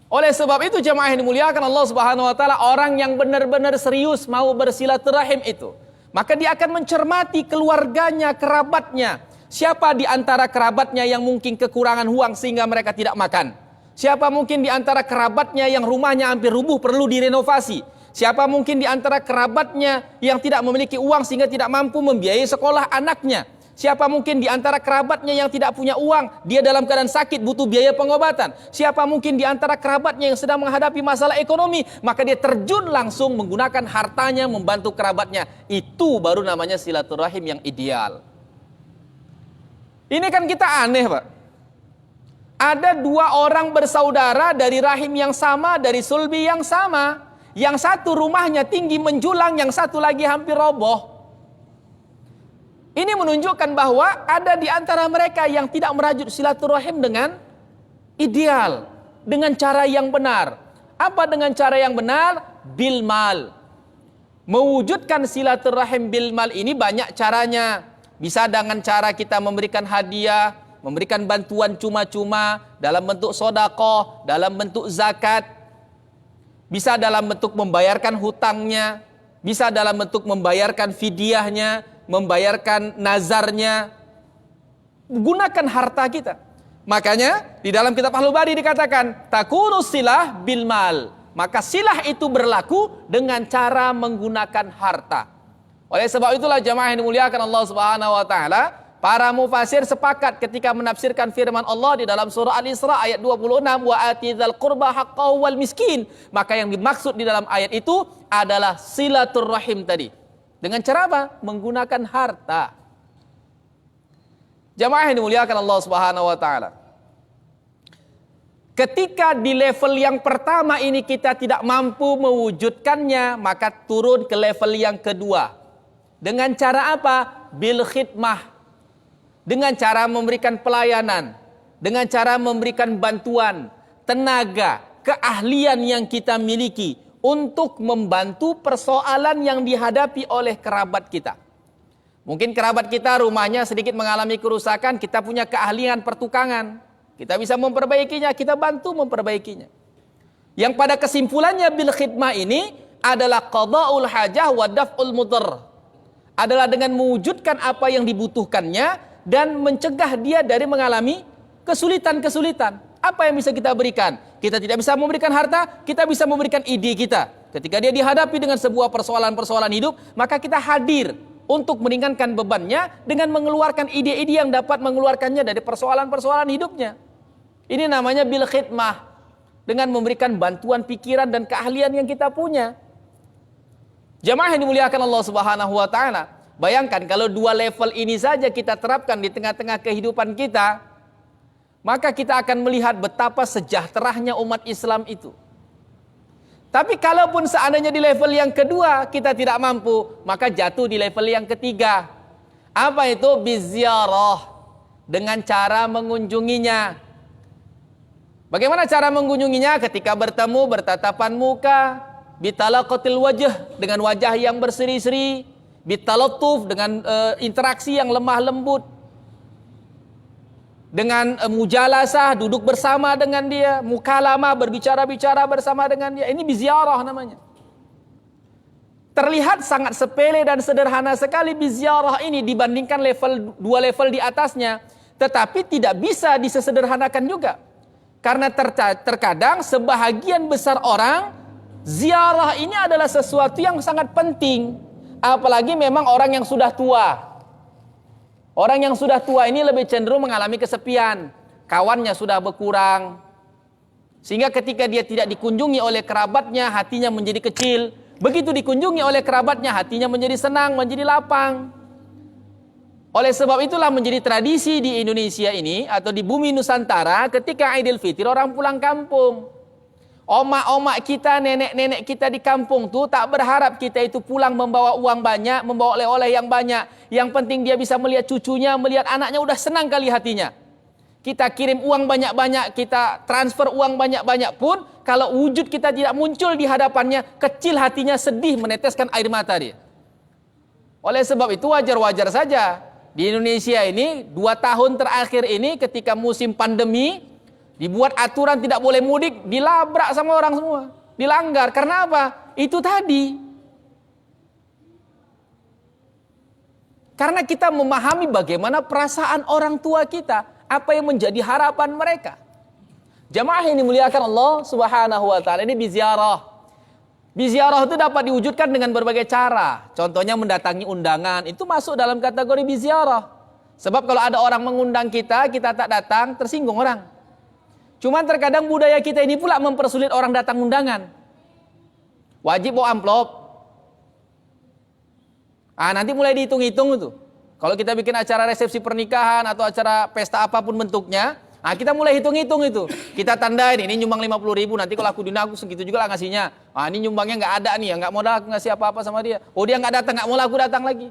Oleh sebab itu jemaah yang dimuliakan Allah Subhanahu wa taala, orang yang benar-benar serius mau bersilaturahim itu, maka dia akan mencermati keluarganya, kerabatnya. Siapa di antara kerabatnya yang mungkin kekurangan uang sehingga mereka tidak makan? Siapa mungkin di antara kerabatnya yang rumahnya hampir rubuh perlu direnovasi? Siapa mungkin di antara kerabatnya yang tidak memiliki uang sehingga tidak mampu membiayai sekolah anaknya? Siapa mungkin di antara kerabatnya yang tidak punya uang, dia dalam keadaan sakit butuh biaya pengobatan? Siapa mungkin di antara kerabatnya yang sedang menghadapi masalah ekonomi, maka dia terjun langsung menggunakan hartanya membantu kerabatnya. Itu baru namanya silaturahim yang ideal. Ini kan kita aneh, Pak. Ada dua orang bersaudara dari rahim yang sama, dari sulbi yang sama. Yang satu rumahnya tinggi menjulang, yang satu lagi hampir roboh. Ini menunjukkan bahwa ada di antara mereka yang tidak merajut silaturahim dengan ideal, dengan cara yang benar. Apa dengan cara yang benar? Bil mal. Mewujudkan silaturahim bil mal ini banyak caranya. Bisa dengan cara kita memberikan hadiah, memberikan bantuan cuma-cuma dalam bentuk sedekah, dalam bentuk zakat, bisa dalam bentuk membayarkan hutangnya, bisa dalam bentuk membayarkan fidyahnya, membayarkan nazarnya. Gunakan harta kita. Makanya di dalam kitab Ahlul Bari dikatakan takunu silah bil mal. Maka silah itu berlaku dengan cara menggunakan harta. Oleh sebab itulah jamaah yang dimuliakan Allah Subhanahu wa taala, para mufasir sepakat ketika menafsirkan firman Allah di dalam surah Al-Isra ayat 26, wa atizal qurba haqqahu wal miskin. Maka yang dimaksud di dalam ayat itu adalah silaturrahim tadi. Dengan cara apa? Menggunakan harta. Jamaah yang dimuliakan Allah Subhanahu wa taala. Ketika di level yang pertama ini kita tidak mampu mewujudkannya, maka turun ke level yang kedua. Dengan cara apa? Bil khidmah. Dengan cara memberikan pelayanan, dengan cara memberikan bantuan, tenaga, keahlian yang kita miliki untuk membantu persoalan yang dihadapi oleh kerabat kita. Mungkin kerabat kita rumahnya sedikit mengalami kerusakan, kita punya keahlian pertukangan. Kita bisa memperbaikinya, kita bantu memperbaikinya. Yang pada kesimpulannya bil khidmah ini adalah qada'ul hajah wa daf'ul mudhar. Adalah dengan mewujudkan apa yang dibutuhkannya dan mencegah dia dari mengalami kesulitan-kesulitan. Apa yang bisa kita berikan? Kita tidak bisa memberikan harta, kita bisa memberikan ide kita. Ketika dia dihadapi dengan sebuah persoalan-persoalan hidup, maka kita hadir untuk meringankan bebannya dengan mengeluarkan ide-ide yang dapat mengeluarkannya dari persoalan-persoalan hidupnya. Ini namanya bil khidmah, dengan memberikan bantuan pikiran dan keahlian yang kita punya. Jamaah yang dimuliakan Allah Subhanahu wa taala, bayangkan kalau dua level ini saja kita terapkan di tengah-tengah kehidupan kita, maka kita akan melihat betapa sejahteranya umat Islam itu. Tapi kalaupun seandainya di level yang kedua kita tidak mampu, maka jatuh di level yang ketiga. Apa itu? Biziarah, dengan cara mengunjunginya. Bagaimana cara mengunjunginya? Ketika bertemu, bertatapan muka, bitalaqatil wajh, dengan wajah yang berseri-seri, bitalattuf, dengan interaksi yang lemah lembut, dengan mujalasah, duduk bersama dengan dia, mukalamah, berbicara-bicara bersama dengan dia. Ini biziarah namanya. Terlihat sangat sepele dan sederhana sekali biziarah ini dibandingkan dua level di atasnya, tetapi tidak bisa disesederhanakan juga. Karena terkadang sebahagian besar orang, ziarah ini adalah sesuatu yang sangat penting. Apalagi memang orang yang sudah tua. Orang yang sudah tua ini lebih cenderung mengalami kesepian. Kawannya sudah berkurang. Sehingga ketika dia tidak dikunjungi oleh kerabatnya, hatinya menjadi kecil. Begitu dikunjungi oleh kerabatnya, hatinya menjadi senang, menjadi lapang. Oleh sebab itulah menjadi tradisi di Indonesia ini, atau di bumi Nusantara, ketika Idul Fitri orang pulang kampung. Omak-omak kita, nenek-nenek kita di kampung tuh tak berharap kita itu pulang membawa uang banyak, membawa oleh-oleh yang banyak. Yang penting dia bisa melihat cucunya, melihat anaknya, udah senang kali hatinya. Kita kirim uang banyak-banyak, kita transfer uang banyak-banyak pun, kalau wujud kita tidak muncul di hadapannya, kecil hatinya, sedih, meneteskan air mata dia. Oleh sebab itu wajar-wajar saja. Di Indonesia ini, 2 tahun terakhir ini ketika musim pandemi, dibuat aturan tidak boleh mudik, dilabrak sama orang semua. Dilanggar, karena apa? Itu tadi. Karena kita memahami bagaimana perasaan orang tua kita, apa yang menjadi harapan mereka. Jamaah yang dimuliakan Allah Subhanahu wa taala, ini biziarah. Biziarah itu dapat diwujudkan dengan berbagai cara. Contohnya mendatangi undangan, itu masuk dalam kategori biziarah. Sebab kalau ada orang mengundang kita, kita tak datang, tersinggung orang. Cuman terkadang budaya kita ini pula mempersulit orang datang undangan. Wajib bawa amplop. Nanti mulai dihitung-hitung itu. Kalau kita bikin acara resepsi pernikahan atau acara pesta apapun bentuknya, kita mulai hitung-hitung itu. Kita tandain, ini nyumbang 50.000, nanti kalau aku diundang aku segitu juga lah ngasihnya. Ini nyumbangnya nggak ada nih, nggak modal aku ngasih apa-apa sama dia. Oh dia nggak datang, nggak mau aku datang lagi.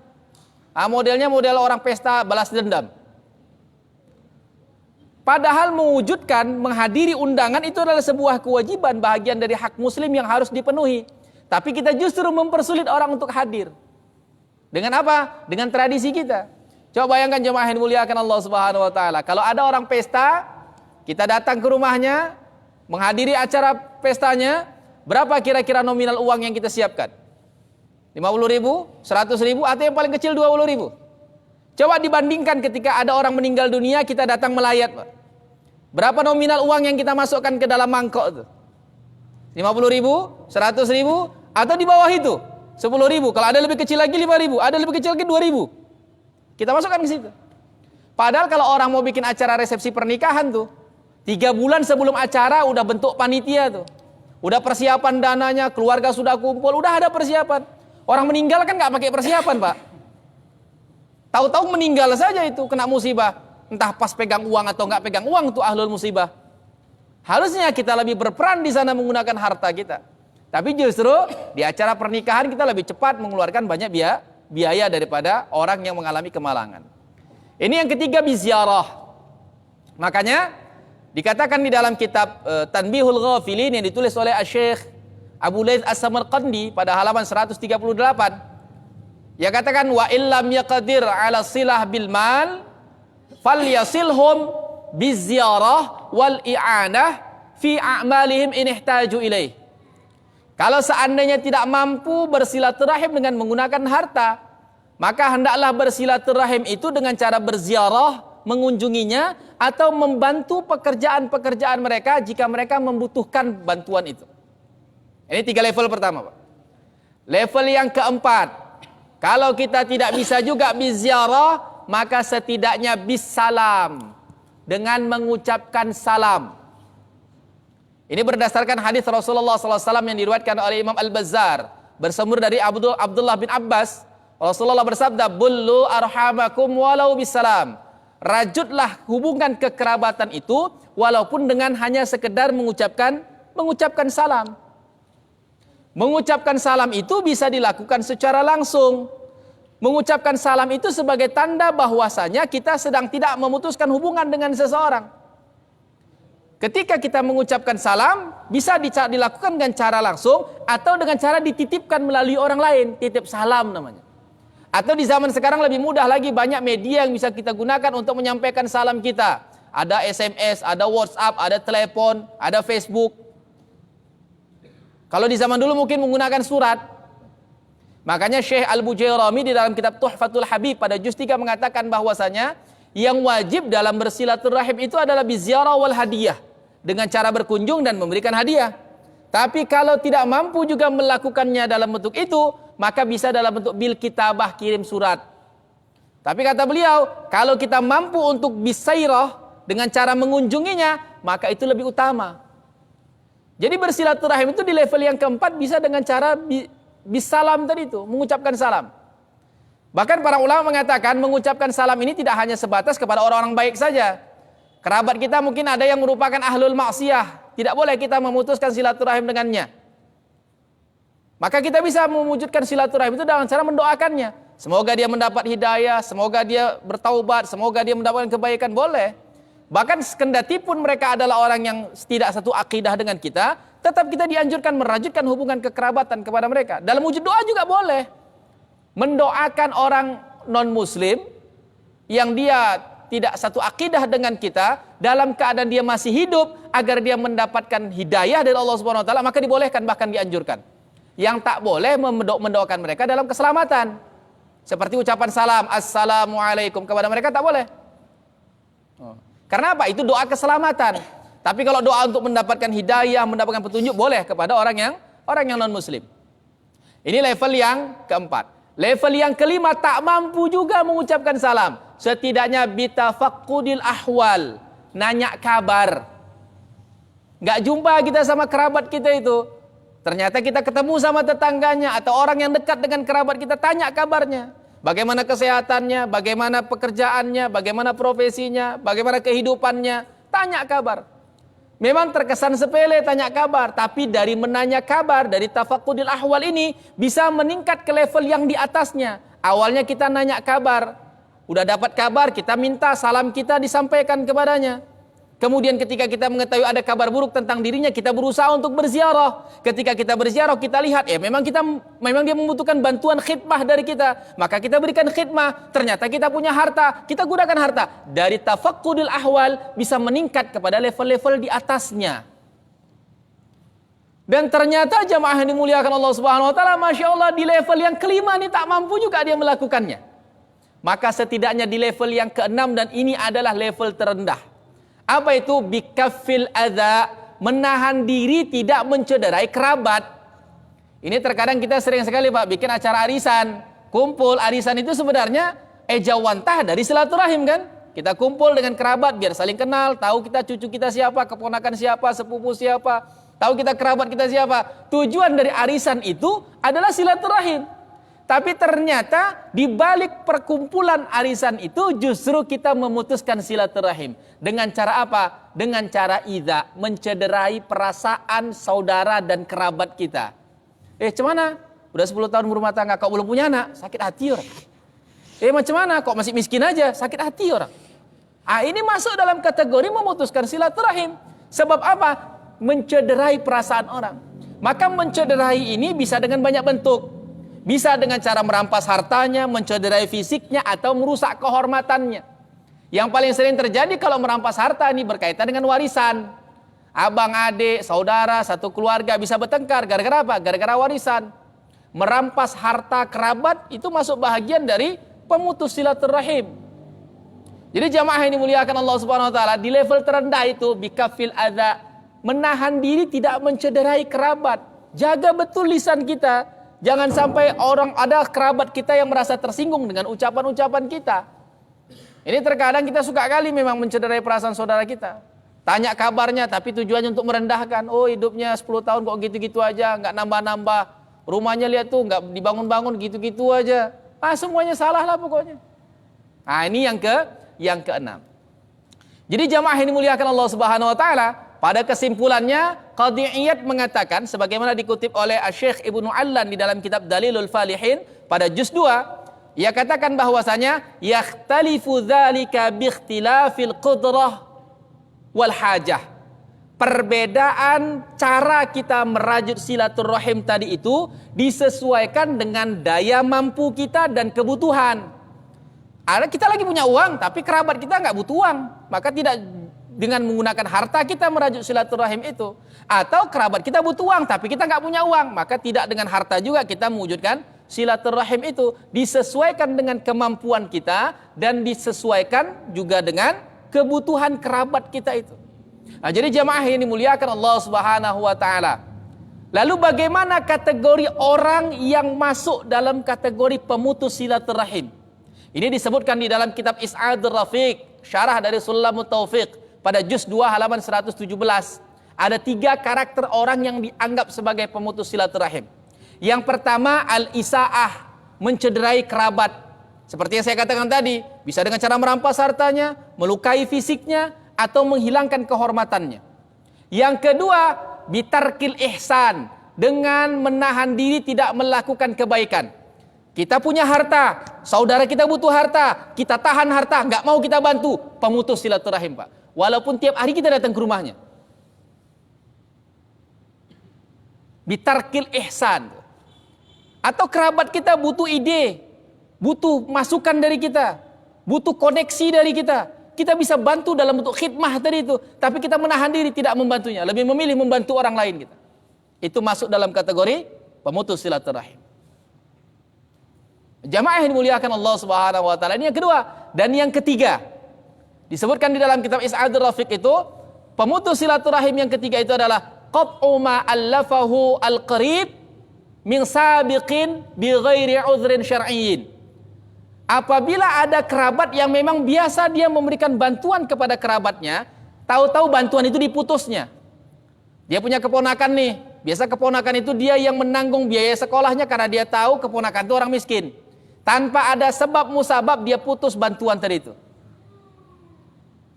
Modelnya model orang pesta balas dendam. Padahal mewujudkan, menghadiri undangan itu adalah sebuah kewajiban, bahagian dari hak muslim yang harus dipenuhi. Tapi kita justru mempersulit orang untuk hadir. Dengan apa? Dengan tradisi kita. Coba bayangkan jemaah yang dimuliakan Allah Subhanahu wa taala. Kalau ada orang pesta, kita datang ke rumahnya, menghadiri acara pestanya, berapa kira-kira nominal uang yang kita siapkan? 50.000, 100.000, atau yang paling kecil 20.000? Coba dibandingkan ketika ada orang meninggal dunia, kita datang melayat, Pak. Berapa nominal uang yang kita masukkan ke dalam mangkok itu? 50.000, 100.000, atau di bawah itu? 10.000. Kalau ada lebih kecil lagi 5.000, ada lebih kecil lagi 2.000. Kita masukkan ke situ. Padahal kalau orang mau bikin acara resepsi pernikahan tuh, 3 bulan sebelum acara udah bentuk panitia tuh. Udah persiapan dananya, keluarga sudah kumpul, udah ada persiapan. Orang meninggal kan nggak pakai persiapan, Pak. Tahu-tahu meninggal saja itu, kena musibah. Entah pas pegang uang atau nggak pegang uang tuh ahlul musibah. Harusnya kita lebih berperan di sana menggunakan harta kita. Tapi justru di acara pernikahan kita lebih cepat mengeluarkan banyak biaya daripada orang yang mengalami kemalangan. Ini yang ketiga, biziarah. Makanya dikatakan di dalam kitab Tanbihul Ghafilin yang ditulis oleh Syekh Abu Laits As-Samarqandi pada halaman 138, ia katakan wa illam yaqdir ala silah bil mal falyasilhum biziarah wal i'anah fi a'malihim in ihtaju ilaih. Kalau seandainya tidak mampu bersilaturahim dengan menggunakan harta, maka hendaklah bersilaturahim itu dengan cara berziarah, mengunjunginya, atau membantu pekerjaan-pekerjaan mereka jika mereka membutuhkan bantuan itu. Ini 3 level pertama, Pak. Level yang keempat, kalau kita tidak bisa juga biziarah, maka setidaknya bisalam, dengan mengucapkan salam. Ini berdasarkan hadis Rasulullah SAW yang diriwayatkan oleh Imam Al-Bazzar, bersumber dari Abdullah bin Abbas. Rasulullah bersabda, "Bullu arhamakum walau bisalam." Rajutlah hubungan kekerabatan itu walaupun dengan hanya sekedar mengucapkan salam. Mengucapkan salam itu bisa dilakukan secara langsung. Mengucapkan salam itu sebagai tanda bahwasanya kita sedang tidak memutuskan hubungan dengan seseorang. Ketika kita mengucapkan salam, bisa dilakukan dengan cara langsung atau dengan cara dititipkan melalui orang lain, titip salam namanya. Atau di zaman sekarang lebih mudah lagi, banyak media yang bisa kita gunakan untuk menyampaikan salam kita. Ada SMS, ada WhatsApp, ada telepon, ada Facebook. Kalau di zaman dulu mungkin menggunakan surat. Makanya Syekh Al-Bujairami di dalam kitab Tuhfatul Habib pada juz 3 mengatakan bahwasanya yang wajib dalam bersilaturahim itu adalah biziarah wal hadiyah, dengan cara berkunjung dan memberikan hadiah. Tapi kalau tidak mampu juga melakukannya dalam bentuk itu, maka bisa dalam bentuk bil kitabah, kirim surat. Tapi kata beliau, kalau kita mampu untuk bisairah dengan cara mengunjunginya, maka itu lebih utama. Jadi bersilaturahim itu di level yang keempat bisa dengan cara bisalam tadi itu, mengucapkan salam. Bahkan para ulama mengatakan mengucapkan salam ini tidak hanya sebatas kepada orang-orang baik saja. Kerabat kita mungkin ada yang merupakan ahlul maksiyah, tidak boleh kita memutuskan silaturahim dengannya. Maka kita bisa mewujudkan silaturahim itu dengan cara mendoakannya. Semoga dia mendapat hidayah, semoga dia bertaubat, semoga dia mendapatkan kebaikan, boleh. Bahkan kendati pun mereka adalah orang yang tidak satu akidah dengan kita, tetap kita dianjurkan merajutkan hubungan kekerabatan kepada mereka. Dalam wujud doa juga boleh. Mendoakan orang non-muslim yang dia tidak satu akidah dengan kita, dalam keadaan dia masih hidup, agar dia mendapatkan hidayah dari Allah Subhanahu wa taala, maka dibolehkan, bahkan dianjurkan. Yang tak boleh mendoakan mereka dalam keselamatan. Seperti ucapan salam, assalamualaikum, kepada mereka tak boleh. Karena apa? Itu doa keselamatan. Tapi kalau doa untuk mendapatkan hidayah, mendapatkan petunjuk, boleh kepada orang yang non-muslim. Ini level yang keempat. Level yang kelima, tak mampu juga mengucapkan salam. Setidaknya bitafaqudil ahwal, nanya kabar. Gak jumpa kita sama kerabat kita itu, ternyata kita ketemu sama tetangganya atau orang yang dekat dengan kerabat kita, tanya kabarnya. Bagaimana kesehatannya, bagaimana pekerjaannya, bagaimana profesinya, bagaimana kehidupannya, tanya kabar. Memang terkesan sepele tanya kabar, tapi dari menanya kabar, dari tafaqudil ahwal ini bisa meningkat ke level yang di atasnya. Awalnya kita nanya kabar, udah dapat kabar, kita minta salam kita disampaikan kepadanya. Kemudian ketika kita mengetahui ada kabar buruk tentang dirinya, kita berusaha untuk berziarah. Ketika kita berziarah, kita lihat memang dia membutuhkan bantuan khidmah dari kita, maka kita berikan khidmah. Ternyata kita punya harta, kita gunakan harta. Dari tafaqqudil ahwal bisa meningkat kepada level-level di atasnya. Dan ternyata jamaah yang dimuliakan Allah Subhanahu wa taala, Masya Allah, di level yang kelima ini tak mampu juga dia melakukannya. Maka setidaknya di level yang keenam, dan ini adalah level terendah. Apa itu? Bikaffil adza, menahan diri tidak mencederai kerabat. Ini terkadang kita sering sekali Pak bikin acara arisan, kumpul. Arisan itu sebenarnya ejawantah dari silaturahim kan? Kita kumpul dengan kerabat biar saling kenal, tahu kita cucu kita siapa, keponakan siapa, sepupu siapa, tahu kita kerabat kita siapa. Tujuan dari arisan itu adalah silaturahim. Tapi ternyata di balik perkumpulan arisan itu justru kita memutuskan silaturahim. Dengan cara apa? Dengan cara idza, mencederai perasaan saudara dan kerabat kita. Macam udah 10 tahun berumah tangga, kok belum punya anak? Sakit hati orang. Macam mana? Kok masih miskin aja? Sakit hati orang. Ini masuk dalam kategori memutuskan silaturahim. Sebab apa? Mencederai perasaan orang. Maka mencederai ini bisa dengan banyak bentuk. Bisa dengan cara merampas hartanya, mencederai fisiknya, atau merusak kehormatannya. Yang paling sering terjadi kalau merampas harta ini berkaitan dengan warisan. Abang, adik, saudara, satu keluarga bisa bertengkar. Gara-gara apa? Gara-gara warisan. Merampas harta kerabat itu masuk bahagian dari pemutus silaturahim. Jadi jamaah yang dimuliakan Allah Subhanahu wa taala, di level terendah itu bikafil adza, menahan diri tidak mencederai kerabat. Jaga betul lisan kita. Jangan sampai ada kerabat kita yang merasa tersinggung dengan ucapan-ucapan kita. Ini terkadang kita suka kali memang mencederai perasaan saudara kita. Tanya kabarnya tapi tujuannya untuk merendahkan. Hidupnya 10 tahun kok gitu-gitu aja, nggak nambah-nambah. Rumahnya lihat tuh nggak dibangun-bangun, gitu-gitu aja. Semuanya salah lah pokoknya. Ini yang keenam. Jadi jamaah yang dimuliakan Allah Subhanahu wa taala, pada kesimpulannya, Qadhi Iyad mengatakan, sebagaimana dikutip oleh Syekh Ibnu Allan di dalam kitab Dalilul Falihin, pada juz 2, ia katakan bahwasanya, yakhtalifu dzalika biikhtilafil qudrah wal hajah. Perbedaan cara kita merajut silaturahim tadi itu disesuaikan dengan daya mampu kita dan kebutuhan. Kita lagi punya uang, tapi kerabat kita nggak butuh uang, maka tidak dengan menggunakan harta kita merajut silaturahim itu. Atau kerabat kita butuh uang tapi kita nggak punya uang, maka tidak dengan harta juga kita mewujudkan silaturahim itu. Disesuaikan dengan kemampuan kita dan disesuaikan juga dengan kebutuhan kerabat kita itu. Jadi jamaah yang dimuliakan Allah Subhanahu wa taala. Lalu bagaimana kategori orang yang masuk dalam kategori pemutus silaturahim? Ini disebutkan di dalam kitab Is'adur Rafiq, syarah dari Sulamut Taufiq. Pada juz 2 halaman 117, ada 3 karakter orang yang dianggap sebagai pemutus silaturahim. Yang pertama, al-isa'ah, mencederai kerabat. Seperti yang saya katakan tadi, bisa dengan cara merampas hartanya, melukai fisiknya, atau menghilangkan kehormatannya. Yang kedua, bitarkil ihsan, dengan menahan diri tidak melakukan kebaikan. Kita punya harta, saudara kita butuh harta, kita tahan harta, nggak mau kita bantu, pemutus silaturahim Pak. Walaupun tiap hari kita datang ke rumahnya. Bitarkil ihsan. Atau kerabat kita butuh ide, butuh masukan dari kita, butuh koneksi dari kita. Kita bisa bantu dalam bentuk khidmah tadi itu, tapi kita menahan diri tidak membantunya, lebih memilih membantu orang lain kita. Itu masuk dalam kategori pemutus silaturahim. Jamaah yang dimuliakan Allah Subhanahu wa taala. Ini yang kedua. Dan yang ketiga, disebutkan di dalam kitab Is'adur Rafiq itu, pemutus silaturahim yang ketiga itu adalah qat'u ma allafahu al-qarib min sabiqin bi ghairi udhrin syar'iyyin. Apabila ada kerabat yang memang biasa dia memberikan bantuan kepada kerabatnya, tahu-tahu bantuan itu diputusnya. Dia punya keponakan nih, biasa keponakan itu dia yang menanggung biaya sekolahnya karena dia tahu keponakan itu orang miskin. Tanpa ada sebab musabab dia putus bantuan tadi itu.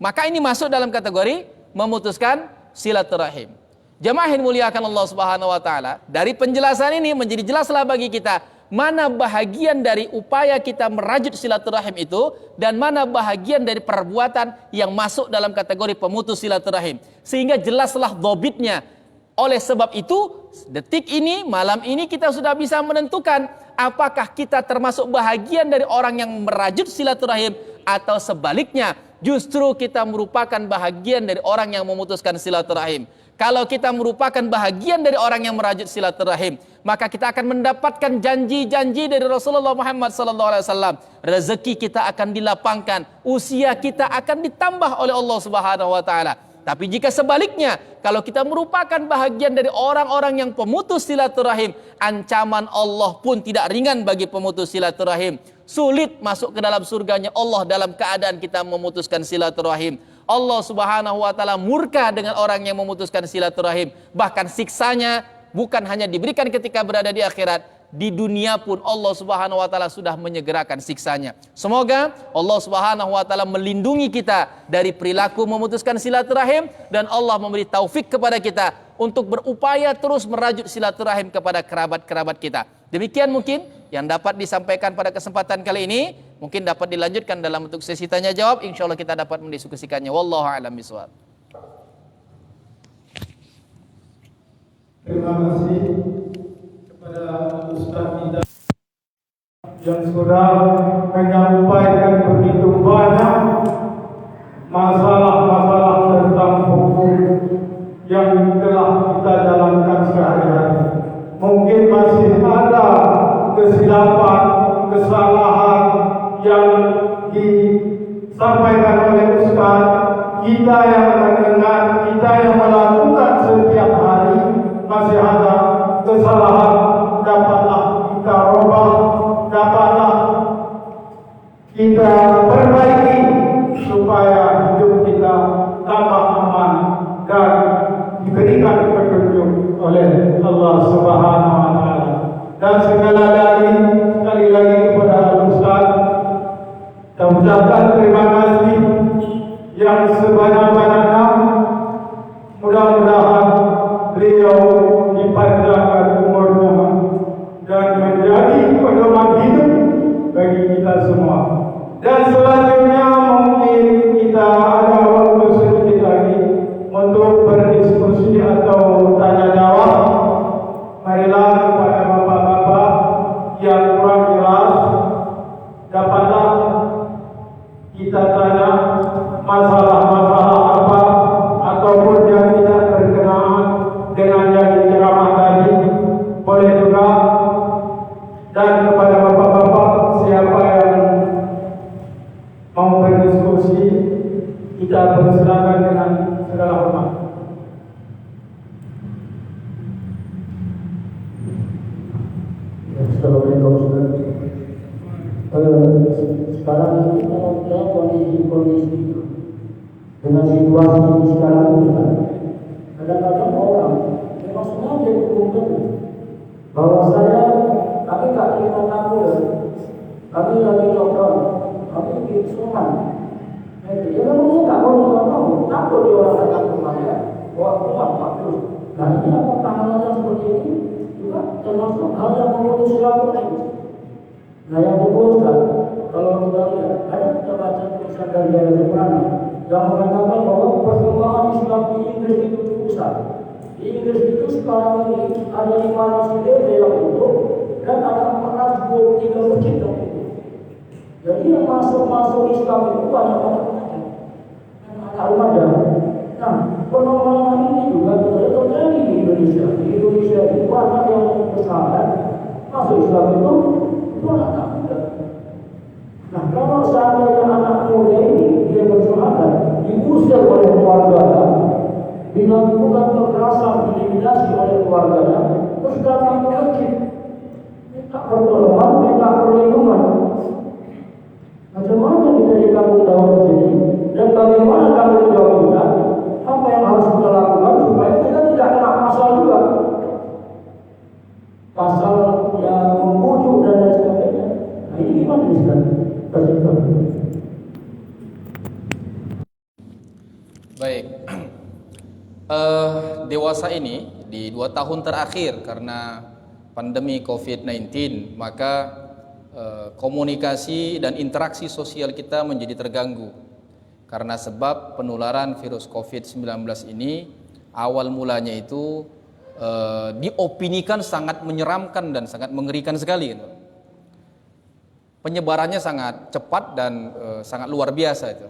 Maka ini masuk dalam kategori memutuskan silaturahim. Jamaah yang dimuliakan Allah Subhanahu wa taala, dari penjelasan ini menjadi jelaslah bagi kita mana bahagian dari upaya kita merajut silaturahim itu dan mana bahagian dari perbuatan yang masuk dalam kategori pemutus silaturahim, sehingga jelaslah dhobitnya. Oleh sebab itu, detik ini, malam ini kita sudah bisa menentukan apakah kita termasuk bahagian dari orang yang merajut silaturahim atau sebaliknya, justru kita merupakan bahagian dari orang yang memutuskan silaturahim. Kalau kita merupakan bahagian dari orang yang merajut silaturahim, maka kita akan mendapatkan janji-janji dari Rasulullah Muhammad SAW. Rezeki kita akan dilapangkan, usia kita akan ditambah oleh Allah Subhanahu wa taala. Tapi jika sebaliknya, kalau kita merupakan bahagian dari orang-orang yang pemutus silaturahim, ancaman Allah pun tidak ringan bagi pemutus silaturahim. Sulit masuk ke dalam surganya Allah dalam keadaan kita memutuskan silaturahim. Allah Subhanahu wa taala murka dengan orang yang memutuskan silaturahim. Bahkan siksanya bukan hanya diberikan ketika berada di akhirat, di dunia pun Allah Subhanahu wa taala sudah menyegerakan siksanya. Semoga Allah Subhanahu wa taala melindungi kita dari perilaku memutuskan silaturahim dan Allah memberi taufik kepada kita untuk berupaya terus merajut silaturahim kepada kerabat-kerabat kita. Demikian mungkin yang dapat disampaikan pada kesempatan kali ini. Mungkin dapat dilanjutkan dalam bentuk sesi tanya jawab. Insyaallah kita dapat mendiskusikannya. Wallahu a'lam bishawab. Terima kasih kepada Ustaz Ida yang sudah menyampaikan begitu banyak masalah-masalah tentang hukum yang telah kita jalankan sehari-hari. Mungkin masih ada kesilapan, kesalahan yang disampaikan oleh Ustaz. Kita yang mendengar, kita yang melakukan setiap hari, masih ada kesalahan, dapatlah kita robah, dapatlah kita perbaiki supaya hidup kita tambah aman dan diberikan petunjuk oleh Allah Subhanahu wa taala. Dan sekali lagi kepada Ustaz, kita ucapkan terima kasih yang sebanyak-banyaknya. Mudah-mudahan beliau dipanjangkan umurnya dan menjadi pedoman hidup bagi kita semua. Dan selanjutnya mungkin kita ada waktu sedikit lagi untuk berdiskusi atau tanya jawab. Marilah kepada bapak-bapak yang kurang jelas, dapatlah kita tanya masalah-masalah apa ataupun yang tidak berkenaan dengan yang diceramah tadi, boleh juga. Dan kepada bapak-bapak siapa yang mau berdiskusi, kita persilakan dengan segala hormat. Assalamualaikum. Sekarang ini kita kondisi dengan situasi sekarang ini, kadang-kadang orang memang sengaja diumumkan bahwa kami tak terima tamu, kami lagi lockdown, kami diisoman. Ya kan saya tak mau terima tamu, takut dia orang datang ke rumahnya, bawa rumah tak terus. Nah ini apakah hal-hal seperti ini juga termasuk hal yang memutus silaturahim? Nah yang dibutuhkan, kalau kita lihat, ada kita baca tulisan dari Al-Quran yang mengatakan bahwa perkembangan Islam di Inggris itu besar. Di Inggris itu sekarang ini ada 500 gereja yang tutup dan ada 423 masjid yang tutup. Jadi yang masuk Islam itu banyak-banyak anak remaja. Nah, fenomena ini juga terjadi di Indonesia. Di Indonesia itu banyak yang besar masuk Islam itu anak muda. Nah, kalau seandainya anak muda ini dia bersahadat, diusir oleh keluarganya, dilakukan kekerasan, diintimidasi oleh keluarganya, terus datang ke masjid, minta pertolongan, minta perlindungan. Macam mana kita ditanggung jawab ini? Dan bagaimana tanggung jawab kita? Apa yang harus kita lakukan supaya kita tidak kena pasal juga? Pasal yang membujuk dan lain sebagainya. Nah ini gimana Ustaz? Baik. Dewasa ini di 2 tahun terakhir karena pandemi COVID-19, maka komunikasi dan interaksi sosial kita menjadi terganggu. Karena sebab penularan virus COVID-19 ini awal mulanya itu diopinikan sangat menyeramkan dan sangat mengerikan sekali. Penyebarannya sangat cepat dan sangat luar biasa itu.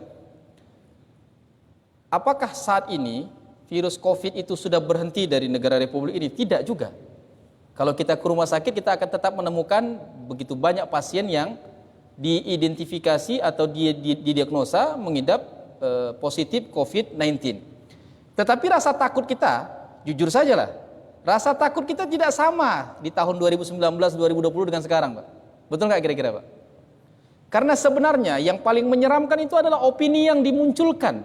Apakah saat ini virus COVID itu sudah berhenti dari negara Republik ini? Tidak juga. Kalau kita ke rumah sakit, kita akan tetap menemukan begitu banyak pasien yang diidentifikasi atau didiagnosa mengidap positif COVID-19. Tetapi rasa takut kita, jujur saja lah, rasa takut kita tidak sama di tahun 2019-2020 dengan sekarang, Pak. Betul nggak kira-kira, Pak? Karena sebenarnya yang paling menyeramkan itu adalah opini yang dimunculkan.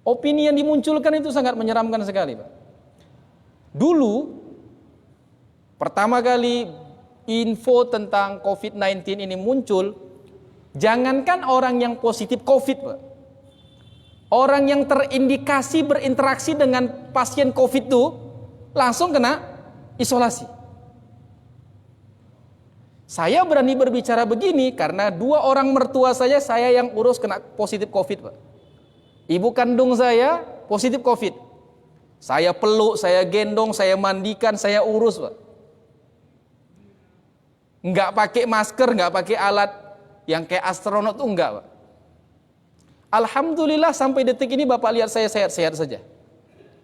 Opini yang dimunculkan itu sangat menyeramkan sekali, Pak. Dulu pertama kali info tentang COVID-19 ini muncul, jangankan orang yang positif COVID, Pak. Orang yang terindikasi berinteraksi dengan pasien COVID itu langsung kena isolasi. Saya berani berbicara begini karena 2 orang mertua saya yang urus kena positif COVID, Pak. Ibu kandung saya positif COVID. Saya peluk, saya gendong, saya mandikan, saya urus, Pak. Enggak pakai masker, enggak pakai alat yang kayak astronot tuh enggak, Pak. Alhamdulillah sampai detik ini Bapak lihat saya sehat-sehat saja.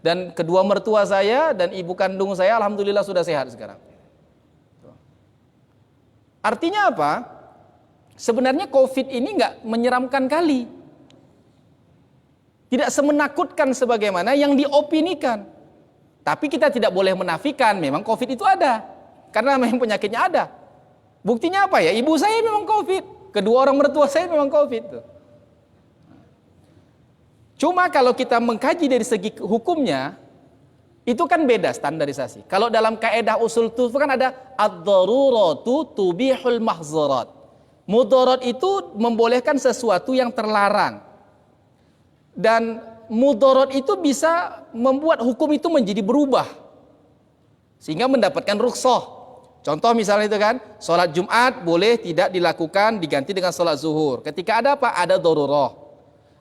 Dan kedua mertua saya dan ibu kandung saya alhamdulillah sudah sehat sekarang. Artinya apa? Sebenarnya COVID ini enggak menyeramkan kali. Tidak semenakutkan sebagaimana yang diopinikan. Tapi kita tidak boleh menafikan memang COVID itu ada. Karena memang penyakitnya ada. Buktinya apa ya? Ibu saya memang COVID. Kedua orang mertua saya memang COVID. Cuma kalau kita mengkaji dari segi hukumnya, itu kan beda standarisasi. Kalau dalam kaidah usul itu kan ada ad-daruratu tubihul mahzurat. Mudarat itu membolehkan sesuatu yang terlarang. Dan mudarat itu bisa membuat hukum itu menjadi berubah. Sehingga mendapatkan rukhsah. Contoh misalnya itu kan, sholat Jumat boleh tidak dilakukan diganti dengan sholat zuhur. Ketika ada apa? Ada darurah.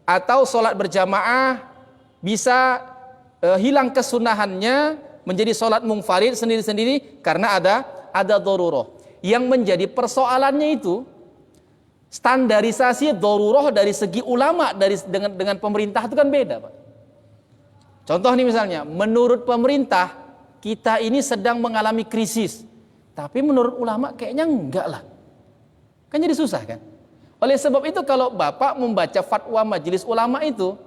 Atau sholat berjamaah bisa hilang kesunahannya menjadi sholat munfarid sendiri-sendiri karena ada darurah. Yang menjadi persoalannya itu standarisasi darurah dari segi ulama dengan pemerintah itu kan beda, Pak. Contoh nih misalnya, menurut pemerintah kita ini sedang mengalami krisis. Tapi menurut ulama kayaknya enggak lah. Kan jadi susah kan? Oleh sebab itu kalau Bapak membaca fatwa majelis ulama itu,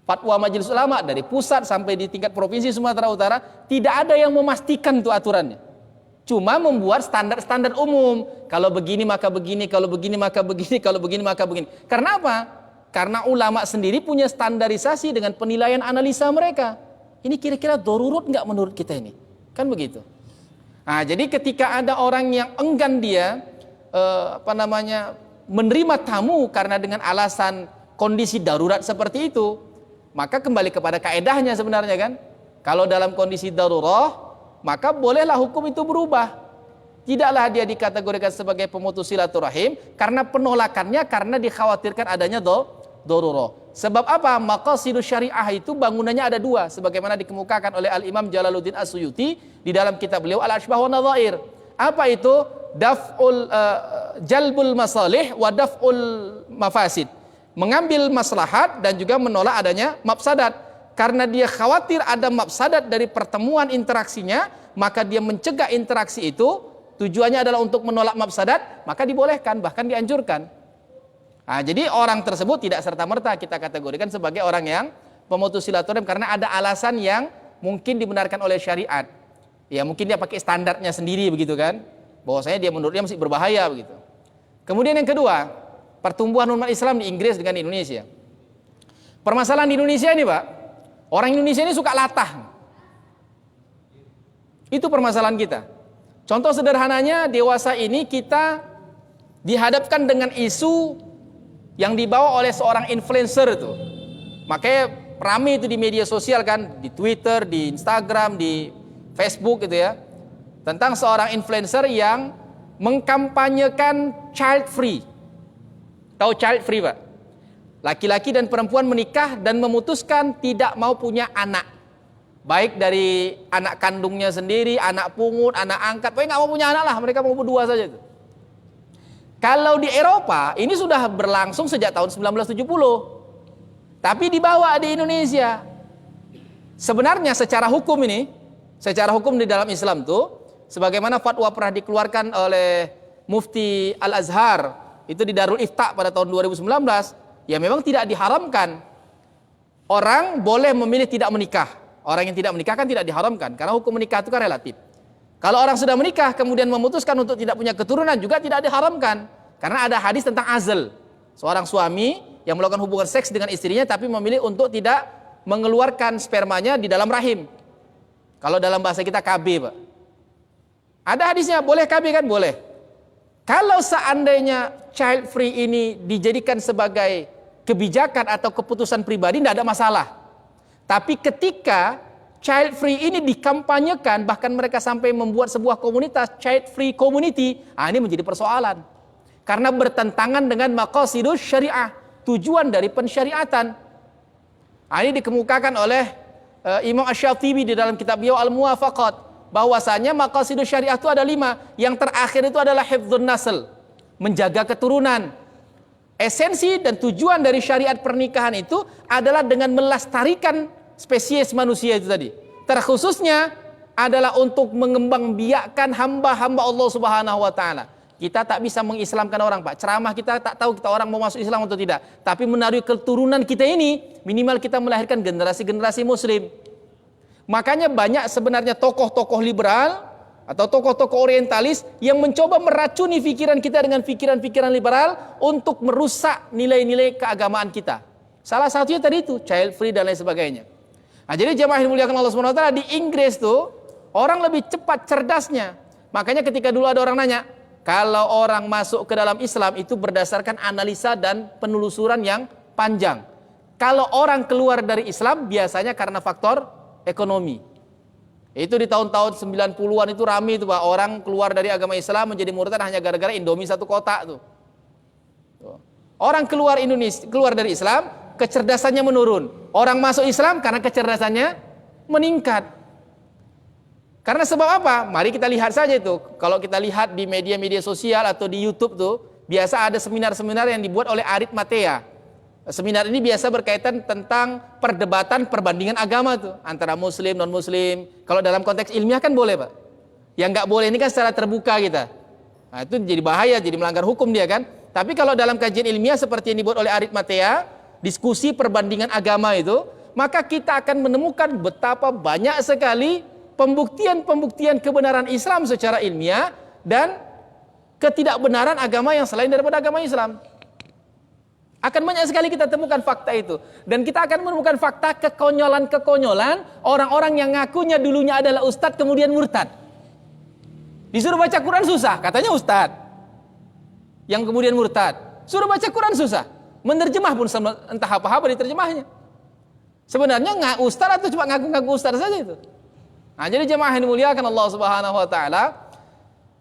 fatwa majelis ulama dari pusat sampai di tingkat provinsi Sumatera Utara, tidak ada yang memastikan itu aturannya. Cuma membuat standar-standar umum. Kalau begini maka begini, kalau begini maka begini, kalau begini maka begini. Karena apa? Karena ulama sendiri punya standarisasi dengan penilaian analisa mereka. Ini kira-kira darurat enggak menurut kita ini? Kan begitu. Nah, jadi ketika ada orang yang enggan dia menerima tamu karena dengan alasan kondisi darurat seperti itu, maka kembali kepada kaedahnya sebenarnya kan. Kalau dalam kondisi darurat, maka bolehlah hukum itu berubah. Tidaklah dia dikategorikan sebagai pemutus silaturahim karena penolakannya karena dikhawatirkan adanya darurat. Sebab apa? Maqasidus syariah itu bangunannya ada 2 sebagaimana dikemukakan oleh Al-Imam Jalaluddin As-Suyuti di dalam kitab beliau Al-Ashbah wa Nadhair. Apa itu? Jalbul masalih wa daf'ul mafasid. Mengambil maslahat dan juga menolak adanya mafsadat. Karena dia khawatir ada mafsadat dari pertemuan interaksinya, maka dia mencegah interaksi itu. Tujuannya adalah untuk menolak mafsadat, maka dibolehkan bahkan dianjurkan. Nah, jadi orang tersebut tidak serta-merta kita kategorikan sebagai orang yang pemutus silaturahim karena ada alasan yang mungkin dibenarkan oleh syariat. Ya mungkin dia pakai standarnya sendiri begitu kan. Bahwasanya dia menurutnya masih berbahaya begitu. Kemudian yang kedua, pertumbuhan umat Islam di Inggris dengan di Indonesia. Permasalahan di Indonesia ini, Pak, orang Indonesia ini suka latah. Itu permasalahan kita. Contoh sederhananya, dewasa ini kita dihadapkan dengan isu yang dibawa oleh seorang influencer itu. Makanya rame itu di media sosial kan, di Twitter, di Instagram, di Facebook gitu ya, tentang seorang influencer yang mengkampanyekan child free. Tahu child free, Pak? Laki-laki dan perempuan menikah dan memutuskan tidak mau punya anak. Baik dari anak kandungnya sendiri, anak pungut, anak angkat, pokoknya nggak mau punya anak lah, mereka mau berdua saja itu. Kalau di Eropa, ini sudah berlangsung sejak tahun 1970. Tapi dibawa di Indonesia. Sebenarnya secara hukum di dalam Islam tuh, sebagaimana fatwa pernah dikeluarkan oleh Mufti Al-Azhar, itu di Darul Ifta pada tahun 2019, ya memang tidak diharamkan. Orang boleh memilih tidak menikah. Orang yang tidak menikah kan tidak diharamkan, karena hukum menikah itu kan relatif. Kalau orang sudah menikah kemudian memutuskan untuk tidak punya keturunan juga tidak diharamkan, karena ada hadis tentang azl. Seorang suami yang melakukan hubungan seks dengan istrinya tapi memilih untuk tidak mengeluarkan spermanya di dalam rahim. Kalau dalam bahasa kita KB, Pak. Ada hadisnya, boleh KB kan? Boleh. Kalau seandainya child free ini dijadikan sebagai kebijakan atau keputusan pribadi, tidak ada masalah. Tapi ketika child free ini dikampanyekan, bahkan mereka sampai membuat sebuah komunitas child free community, ini menjadi persoalan. Karena bertentangan dengan maqasidus syariah, tujuan dari pensyariatan. Ini dikemukakan oleh Imam Asy-Syatibi di dalam kitab beliau Al-Muwafaqat, bahwasanya maqasidus syariah itu ada 5. Yang terakhir itu adalah hifdzun nasl, menjaga keturunan. Esensi dan tujuan dari syariat pernikahan itu adalah dengan melestarikan spesies manusia itu tadi. Terkhususnya adalah untuk mengembangbiakkan hamba-hamba Allah Subhanahu wa taala. Kita tak bisa mengislamkan orang, Pak. Ceramah kita tak tahu kita orang mau masuk Islam atau tidak. Tapi menaruh keturunan kita ini, minimal kita melahirkan generasi-generasi muslim. Makanya banyak sebenarnya tokoh-tokoh liberal atau tokoh-tokoh orientalis yang mencoba meracuni pikiran kita dengan pikiran-pikiran liberal untuk merusak nilai-nilai keagamaan kita. Salah satunya tadi itu, child free dan lain sebagainya. Nah, jadi jemaah yang dimuliakan Allah Subhanahu wa taala, di Inggris tuh orang lebih cepat cerdasnya. Makanya ketika dulu ada orang nanya, kalau orang masuk ke dalam Islam itu berdasarkan analisa dan penelusuran yang panjang. Kalau orang keluar dari Islam biasanya karena faktor ekonomi. Itu di tahun-tahun 90-an itu ramai itu, Pak. Orang keluar dari agama Islam menjadi murtad hanya gara-gara Indomie 1 kotak tuh. Orang keluar dari Islam, kecerdasannya menurun. Orang masuk Islam karena kecerdasannya meningkat. Karena sebab apa? Mari kita lihat saja itu. Kalau kita lihat di media-media sosial atau di YouTube tuh, biasa ada seminar-seminar yang dibuat oleh Arit Matea. Seminar ini biasa berkaitan tentang perdebatan perbandingan agama tuh, antara muslim, non-muslim. Kalau dalam konteks ilmiah kan boleh, Pak. Yang nggak boleh ini kan secara terbuka kita. Nah, itu jadi bahaya, jadi melanggar hukum dia kan. Tapi kalau dalam kajian ilmiah seperti yang dibuat oleh Arit Matea, diskusi perbandingan agama itu, maka kita akan menemukan betapa banyak sekali pembuktian-pembuktian kebenaran Islam secara ilmiah dan ketidakbenaran agama yang selain daripada agama Islam. Akan banyak sekali kita temukan fakta itu. Dan kita akan menemukan fakta kekonyolan-kekonyolan orang-orang yang ngakunya dulunya adalah ustadz kemudian murtad. Disuruh baca Quran susah, katanya ustadz. Yang kemudian murtad. Suruh baca Quran susah. Menerjemah pun entah apa-apa diterjemahnya. Sebenarnya nggak ustadz atau cuma ngaku-ngaku ustadz saja itu. Nah, jadi jemaah yang dimuliakan Allah Subhanahu wa taala,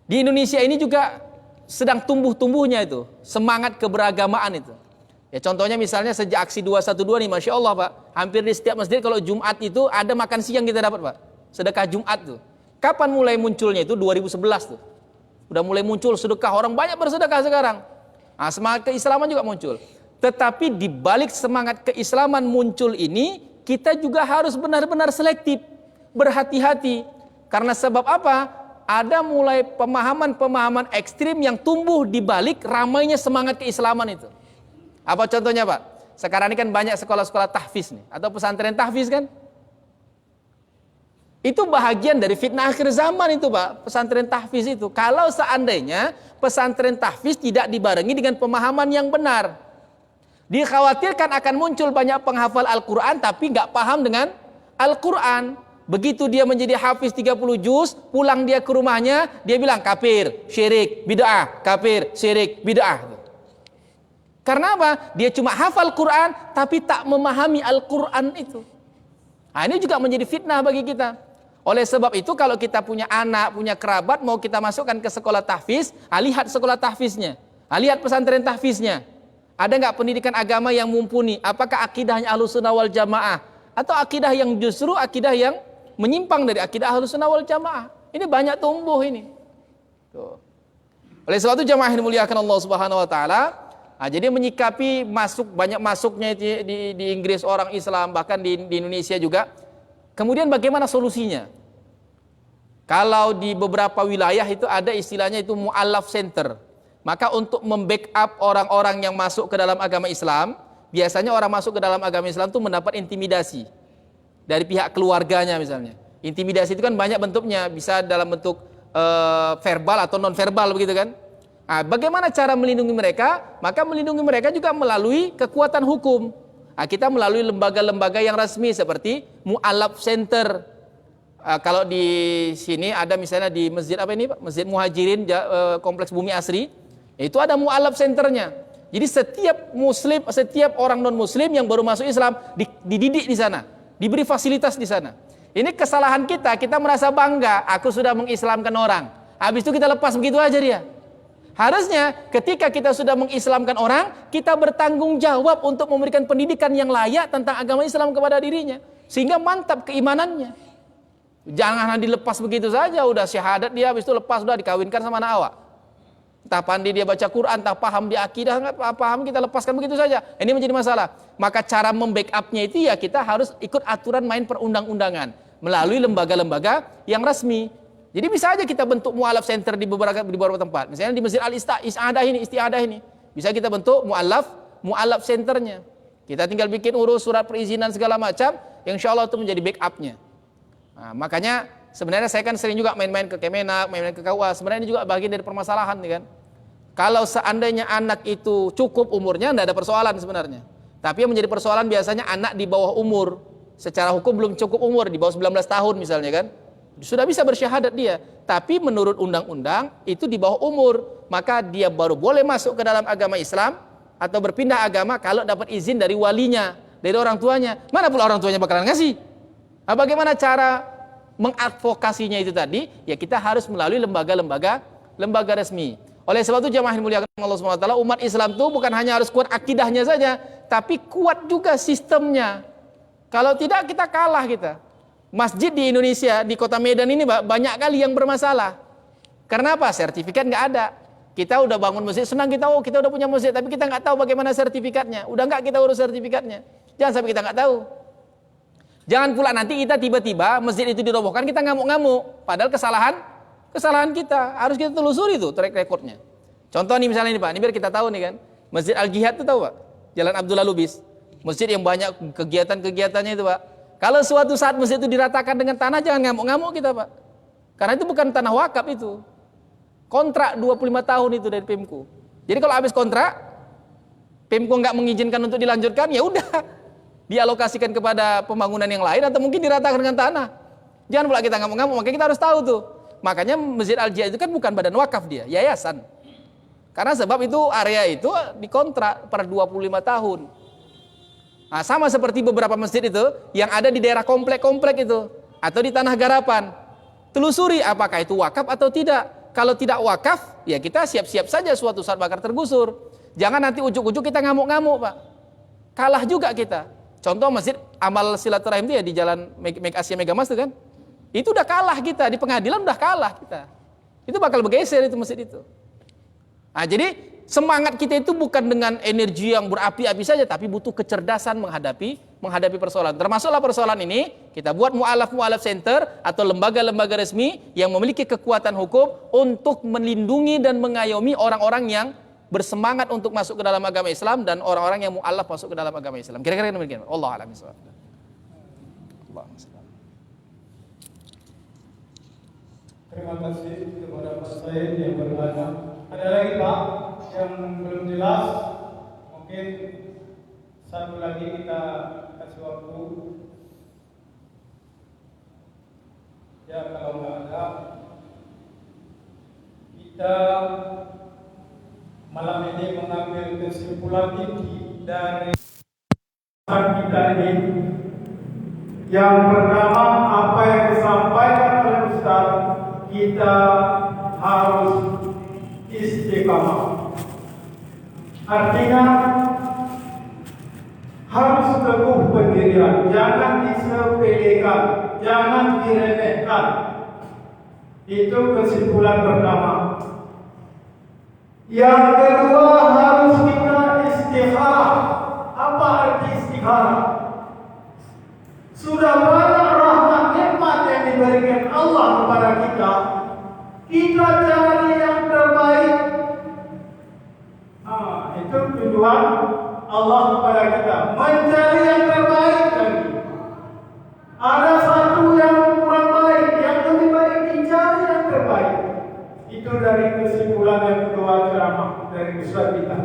di Indonesia ini juga sedang tumbuh-tumbuhnya itu semangat keberagamaan itu. Ya contohnya misalnya sejak aksi 212 nih, Masya Allah, Pak, hampir di setiap masjid kalau Jumat itu ada makan siang kita dapat, Pak. Sedekah Jumat tuh. Kapan mulai munculnya itu? 2011 tuh. Udah mulai muncul sedekah, orang banyak bersedekah sekarang. Nah, semangat keislaman juga muncul. Tetapi di balik semangat keislaman muncul ini, kita juga harus benar-benar selektif, berhati-hati. Karena sebab apa? Ada mulai pemahaman-pemahaman ekstrim yang tumbuh di balik ramainya semangat keislaman itu. Apa contohnya, Pak? Sekarang ini kan banyak sekolah-sekolah tahfiz nih, atau pesantren tahfiz kan? Itu bahagian dari fitnah akhir zaman itu, Pak, pesantren tahfiz itu. Kalau seandainya pesantren tahfiz tidak dibarengi dengan pemahaman yang benar, dikhawatirkan akan muncul banyak penghafal Al-Quran tapi nggak paham dengan Al-Quran. Begitu dia menjadi hafiz 30 juz, pulang dia ke rumahnya, dia bilang kafir, syirik, bid'ah, kafir, syirik, bid'ah. Karena apa? Dia cuma hafal Quran tapi tak memahami Al-Quran itu. Nah, ini juga menjadi fitnah bagi kita. Oleh sebab itu kalau kita punya anak, punya kerabat, mau kita masukkan ke sekolah tahfiz, lihat sekolah tahfiznya, lihat pesantren tahfiznya. Ada nggak pendidikan agama yang mumpuni? Apakah akidahnya Ahlussunnah wal Jamaah? Atau akidah yang justru akidah yang menyimpang dari akidah Ahlussunnah wal Jamaah? Ini banyak tumbuh ini. Tuh. Oleh sebab itu jamaah yang dimuliakan Allah Subhanahu wa taala, jadi menyikapi banyak masuknya di Inggris orang Islam, bahkan di Indonesia juga. Kemudian bagaimana solusinya? Kalau di beberapa wilayah itu ada istilahnya itu mu'allaf center. Maka untuk membackup orang-orang yang masuk ke dalam agama Islam, biasanya orang masuk ke dalam agama Islam itu mendapat intimidasi dari pihak keluarganya misalnya. Intimidasi itu kan banyak bentuknya, bisa dalam bentuk verbal atau non verbal begitu kan. Nah, bagaimana cara melindungi mereka? Maka melindungi mereka juga melalui kekuatan hukum. Nah, kita melalui lembaga-lembaga yang resmi seperti Mu'allaf Center. Kalau di sini ada misalnya di masjid apa ini Pak? Masjid Muhajirin Kompleks Bumi Asri, itu ada Mu'allaf Centernya. Jadi setiap muslim, setiap orang non muslim yang baru masuk Islam dididik di sana, diberi fasilitas di sana. Ini kesalahan kita merasa bangga, aku sudah mengislamkan orang. Habis itu kita lepas begitu aja dia. Harusnya ketika kita sudah mengislamkan orang, kita bertanggung jawab untuk memberikan pendidikan yang layak tentang agama Islam kepada dirinya, sehingga mantap keimanannya. Jangan dilepas begitu saja, udah syahadat dia, habis itu lepas, udah dikawinkan sama anak awak. Entah pandai dia baca Quran, entah paham dia akidah, nggak paham, kita lepaskan begitu saja. Ini menjadi masalah. Maka cara membackupnya itu ya kita harus ikut aturan main perundang-undangan melalui lembaga-lembaga yang resmi. Jadi bisa aja kita bentuk mu'allaf center di beberapa tempat. Misalnya di Masjid Isti'adah ini. Bisa kita bentuk mu'allaf centernya. Kita tinggal bikin urus surat perizinan segala macam, yang insya Allah itu menjadi backupnya. Nah, makanya sebenarnya saya kan sering juga main-main ke Kemenak, main-main ke KUA. Sebenarnya ini juga bagian dari permasalahan nih kan. Kalau seandainya anak itu cukup umurnya, tidak ada persoalan sebenarnya. Tapi yang menjadi persoalan biasanya anak di bawah umur. Secara hukum belum cukup umur, di bawah 19 tahun misalnya kan. Sudah bisa bersyahadat dia. Tapi menurut undang-undang itu di bawah umur. Maka dia baru boleh masuk ke dalam agama Islam atau berpindah agama kalau dapat izin dari walinya, dari orang tuanya. Mana pula orang tuanya bakalan ngasih? Nah, bagaimana cara mengadvokasinya itu tadi? Ya kita harus melalui lembaga resmi. Oleh sebab itu jamaah yang dimuliakan Allah Subhanahu wa taala, umat Islam itu bukan hanya harus kuat akidahnya saja, tapi kuat juga sistemnya. Kalau tidak kita kalah kita. Masjid di Indonesia, di kota Medan ini banyak kali yang bermasalah. Karena apa? Sertifikat nggak ada. Kita udah bangun masjid, senang kita, kita udah punya masjid, tapi kita nggak tahu bagaimana sertifikatnya. Udah nggak kita urus sertifikatnya. Jangan sampai kita nggak tahu. Jangan pula nanti kita tiba-tiba masjid itu dirobohkan, kita ngamuk-ngamuk. Padahal kesalahan kita. Harus kita telusuri tuh track recordnya. Contoh nih misalnya ini Pak, ini biar kita tahu nih kan. Masjid Al-Jihad itu tahu Pak? Jalan Abdullah Lubis. Masjid yang banyak kegiatan-kegiatannya itu Pak. Kalau suatu saat masjid itu diratakan dengan tanah, jangan ngamuk-ngamuk kita Pak. Karena itu bukan tanah wakaf itu. Kontrak 25 tahun itu dari Pemko. Jadi kalau habis kontrak, Pemko nggak mengizinkan untuk dilanjutkan, ya udah. Dialokasikan kepada pembangunan yang lain atau mungkin diratakan dengan tanah. Jangan pula kita ngamuk-ngamuk, makanya kita harus tahu tuh. Makanya Masjid Al-Jihad itu kan bukan badan wakaf dia, yayasan. Karena sebab itu area itu dikontrak per 25 tahun. Nah, sama seperti beberapa masjid itu yang ada di daerah komplek-komplek itu atau di tanah garapan. Telusuri apakah itu wakaf atau tidak. Kalau tidak wakaf, ya kita siap-siap saja suatu saat bakal tergusur. Jangan nanti ujuk-ujuk kita ngamuk-ngamuk Pak. Kalah juga kita. Contoh masjid Amal Silaturahim itu ya di Jalan Asia Megamas itu kan. Itu udah kalah kita, di pengadilan udah kalah kita. Itu bakal bergeser itu masjid itu. Nah, jadi semangat kita itu bukan dengan energi yang berapi-api saja, tapi butuh kecerdasan menghadapi persoalan. Termasuklah persoalan ini, kita buat mu'allaf center atau lembaga-lembaga resmi yang memiliki kekuatan hukum untuk melindungi dan mengayomi orang-orang yang bersemangat untuk masuk ke dalam agama Islam dan orang-orang yang mu'allaf masuk ke dalam agama Islam. Kira-kira demikian. Allah a'lam bishawab. Terima kasih kepada Pak Said yang bertanya. Ada lagi Pak yang belum jelas? Mungkin satu lagi kita kasih waktu. Ya kalau nggak ada, kita malam ini mengambil kesimpulan inti dari kita ini Yang pertama, apa yang disampaikan oleh Ustaz, kita harus istiqamah. Artinya harus teguh pendirian, jangan disepelekan, jangan diremehkan. Itu kesimpulan pertama. Yang kedua, harus kita istikharah. Apa arti istikharah? Sudah banyak rahmat nikmat yang diberikan Allah kepada kita, kita cari yang terbaik. Itu tujuan Allah kepada kita, mencari yang terbaik lagi. Ada satu yang kurang baik, yang lebih baik dicari yang terbaik. Itu dari kesimpulan yang kedua ceramah dari Ustaz kita.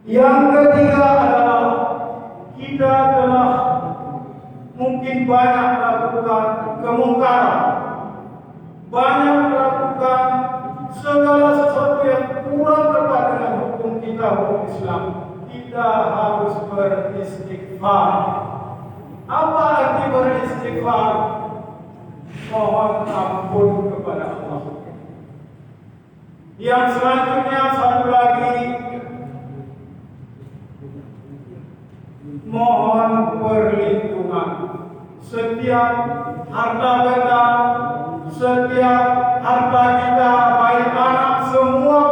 Yang ketiga adalah kita telah mungkin banyak melakukan kemungkaran, banyak melakukan segala sesuatu yang kurang tepat dengan hukum kita, hukum Islam. Kita harus beristighfar. Apa arti beristighfar? Mohon ampun kepada Allah. Yang selanjutnya satu lagi, mohon perlindungan. Setiap harta benda, setiap harta kita, baik anak, semua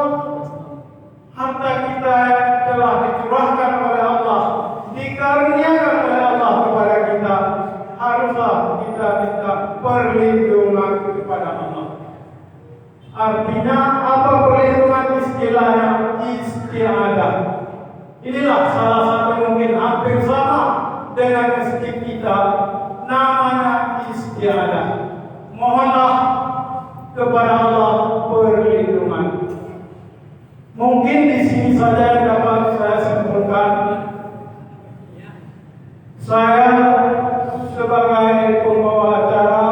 harta kita yang telah dicurahkan oleh Allah, dikaruniakan oleh Allah kepada kita, haruslah kita minta perlindungan kepada Allah. Artinya apa perlindungan? Istilahnya isti'adah. Inilah salah satu mungkin hampir sama dengan masjid kita, namanya isti'adah. Mohonlah kepada Allah perlindungan. Mungkin di sini saja yang dapat saya simpulkan. Saya sebagai pembawa acara,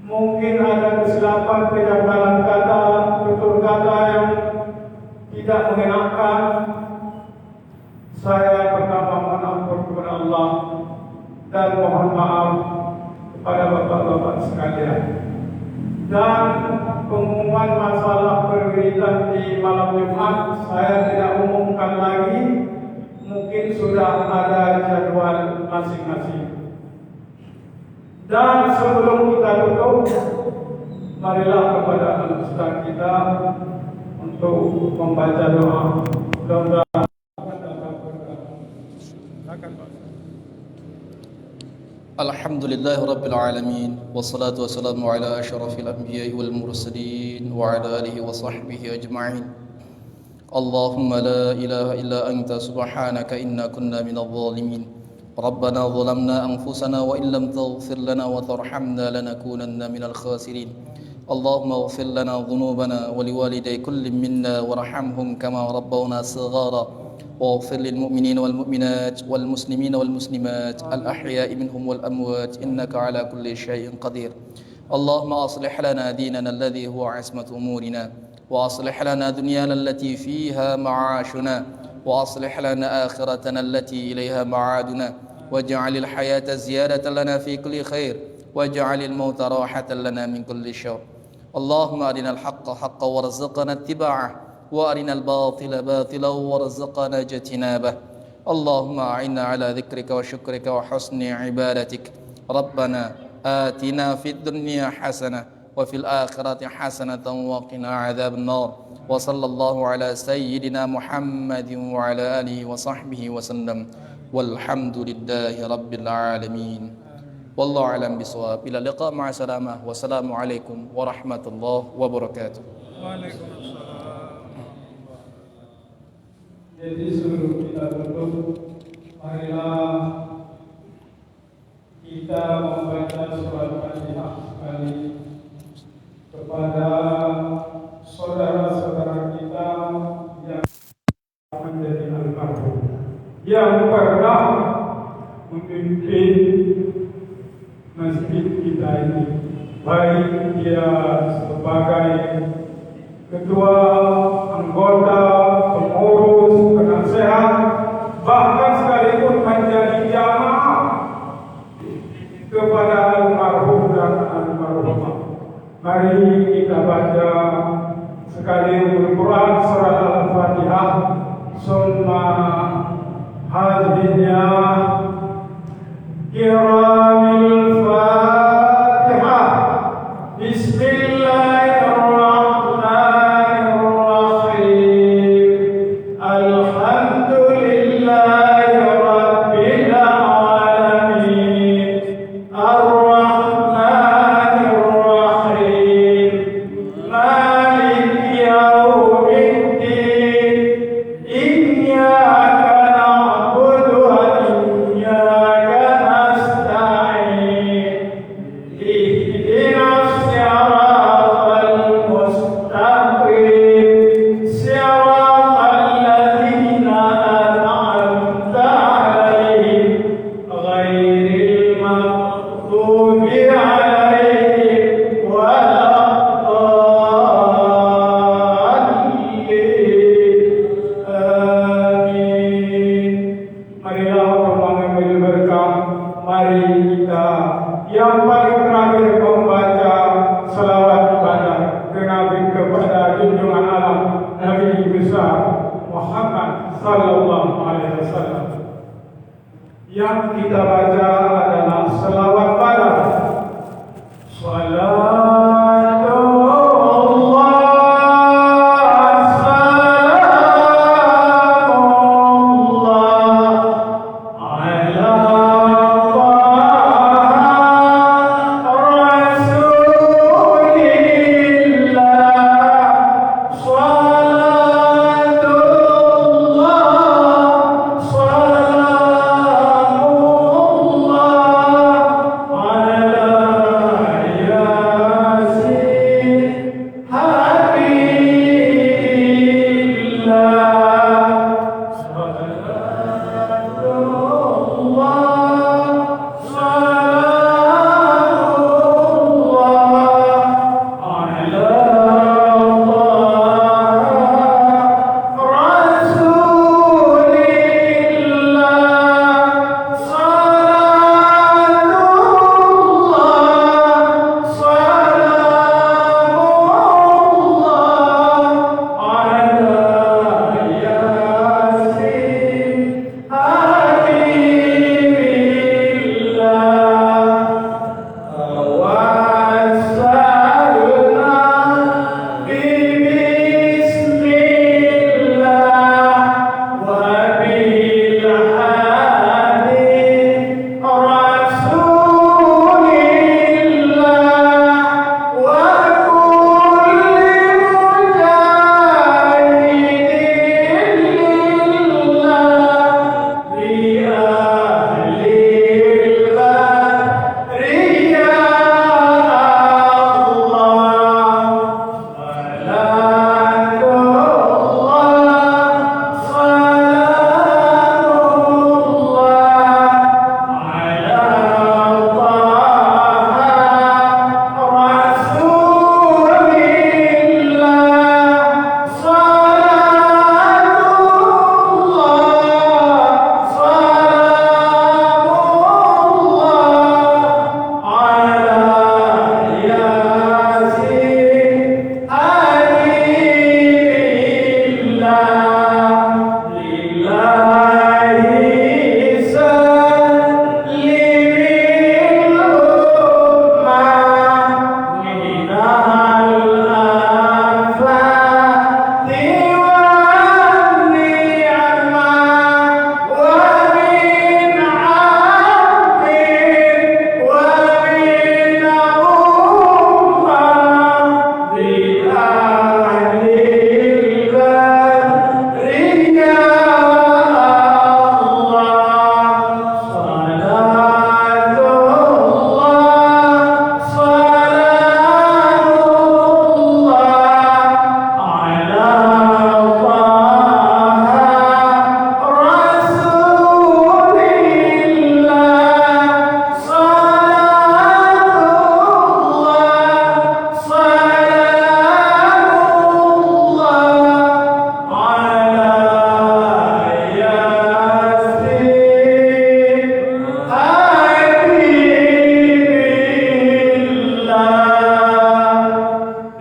mungkin ada kesilapan penyampaian kata, tutur kata yang tidak mengenakan. Saya pertama mohon ampun kepada Allah dan mohon maaf kepada bapak-bapak sekalian. Dan pengumuman masalah perwiritan di malam Jumat saya tidak umumkan lagi. Mungkin sudah ada jadwal masing-masing. Dan sebelum kita tutup, marilah kepada Ustaz kita untuk membaca doa. Mudah-mudahan Alhamdulillah Rabbil Alamin, wassalatu wassalamu ala ashrafil anbiya'i wal mursalin wa ala alihi wa sahbihi ajma'in. Allahumma la ilaha illa anta subhanaka inna kunna minadh dhalimin. Rabbana zalamna anfusana wa in lam taghfir lana wa tarhamna lanakunanna minal khasirin. Allahumma ighfir lana dhunubana wa liwalidayya kullin minna warhamhum kama rabbawna shighara. واغفر للمؤمنين والمؤمنات والمسلمين والمسلمات الأحياء منهم والأموات إنك على كل شيء قدير. اللهم أصلح لنا ديننا الذي هو عصمة أمورنا، وأصلح لنا دنيانا التي فيها معاشنا، وأصلح لنا آخرتنا التي إليها معادنا، واجعل الحياة زيادة لنا في كل خير، واجعل الموت راحة لنا من كل شر. اللهم أرنا الحق حقا وارزقنا اتباعه، وأرنا الباطل باطلا وارزقنا اجتنابه. اللهم أعنا على ذكرك وشكرك وحسن عبادتك. ربنا آتنا في الدنيا حسنة وفي الآخرة حسنة وقنا عذاب النار. وصلى الله على سيدنا محمد وعلى آله وصحبه وسلم والحمد لله رب العالمين. والله أعلم بالصواب. إلى اللقاء مع السلامة والسلام عليكم ورحمة الله وبركاته. Jadi sebelum kita tutup, marilah kita membaca surat Fatihah sekali kepada saudara-saudara kita yang menjadi almarhum, yang pernah memimpin masjid kita ini, baik dia sebagai ketua, anggota, pengurus, penasehat, bahkan sekalipun menjadi sekali Al-Quran surat Al-Fatihah, summa hadhihi kiramil Fatihah. Bismillahirrahmanirrahim. Alhamdulillahi rabbil alamin. Ar-Rahmanir Rahim. Maliki yaumiddin. Iyyaka na'budu wa iyyaka nasta'in. Ihdinas siratal mustaqim. Siratal ladzina an'amta 'alaihim ghairil maghdubi 'alaihim waladdallin. Amin. Marilah untuk mengambil berkah. Mari kita yang paling terakhir membaca salawat ibadah ke Nabi kepada junjungan alam Nabi besar Muhammad sallallahu alaihi wasallam. Yang kita baca adalah salawat pada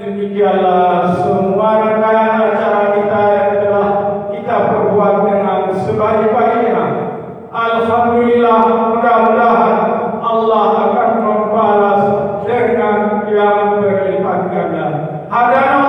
Demikianlah semua ibadah. Hadana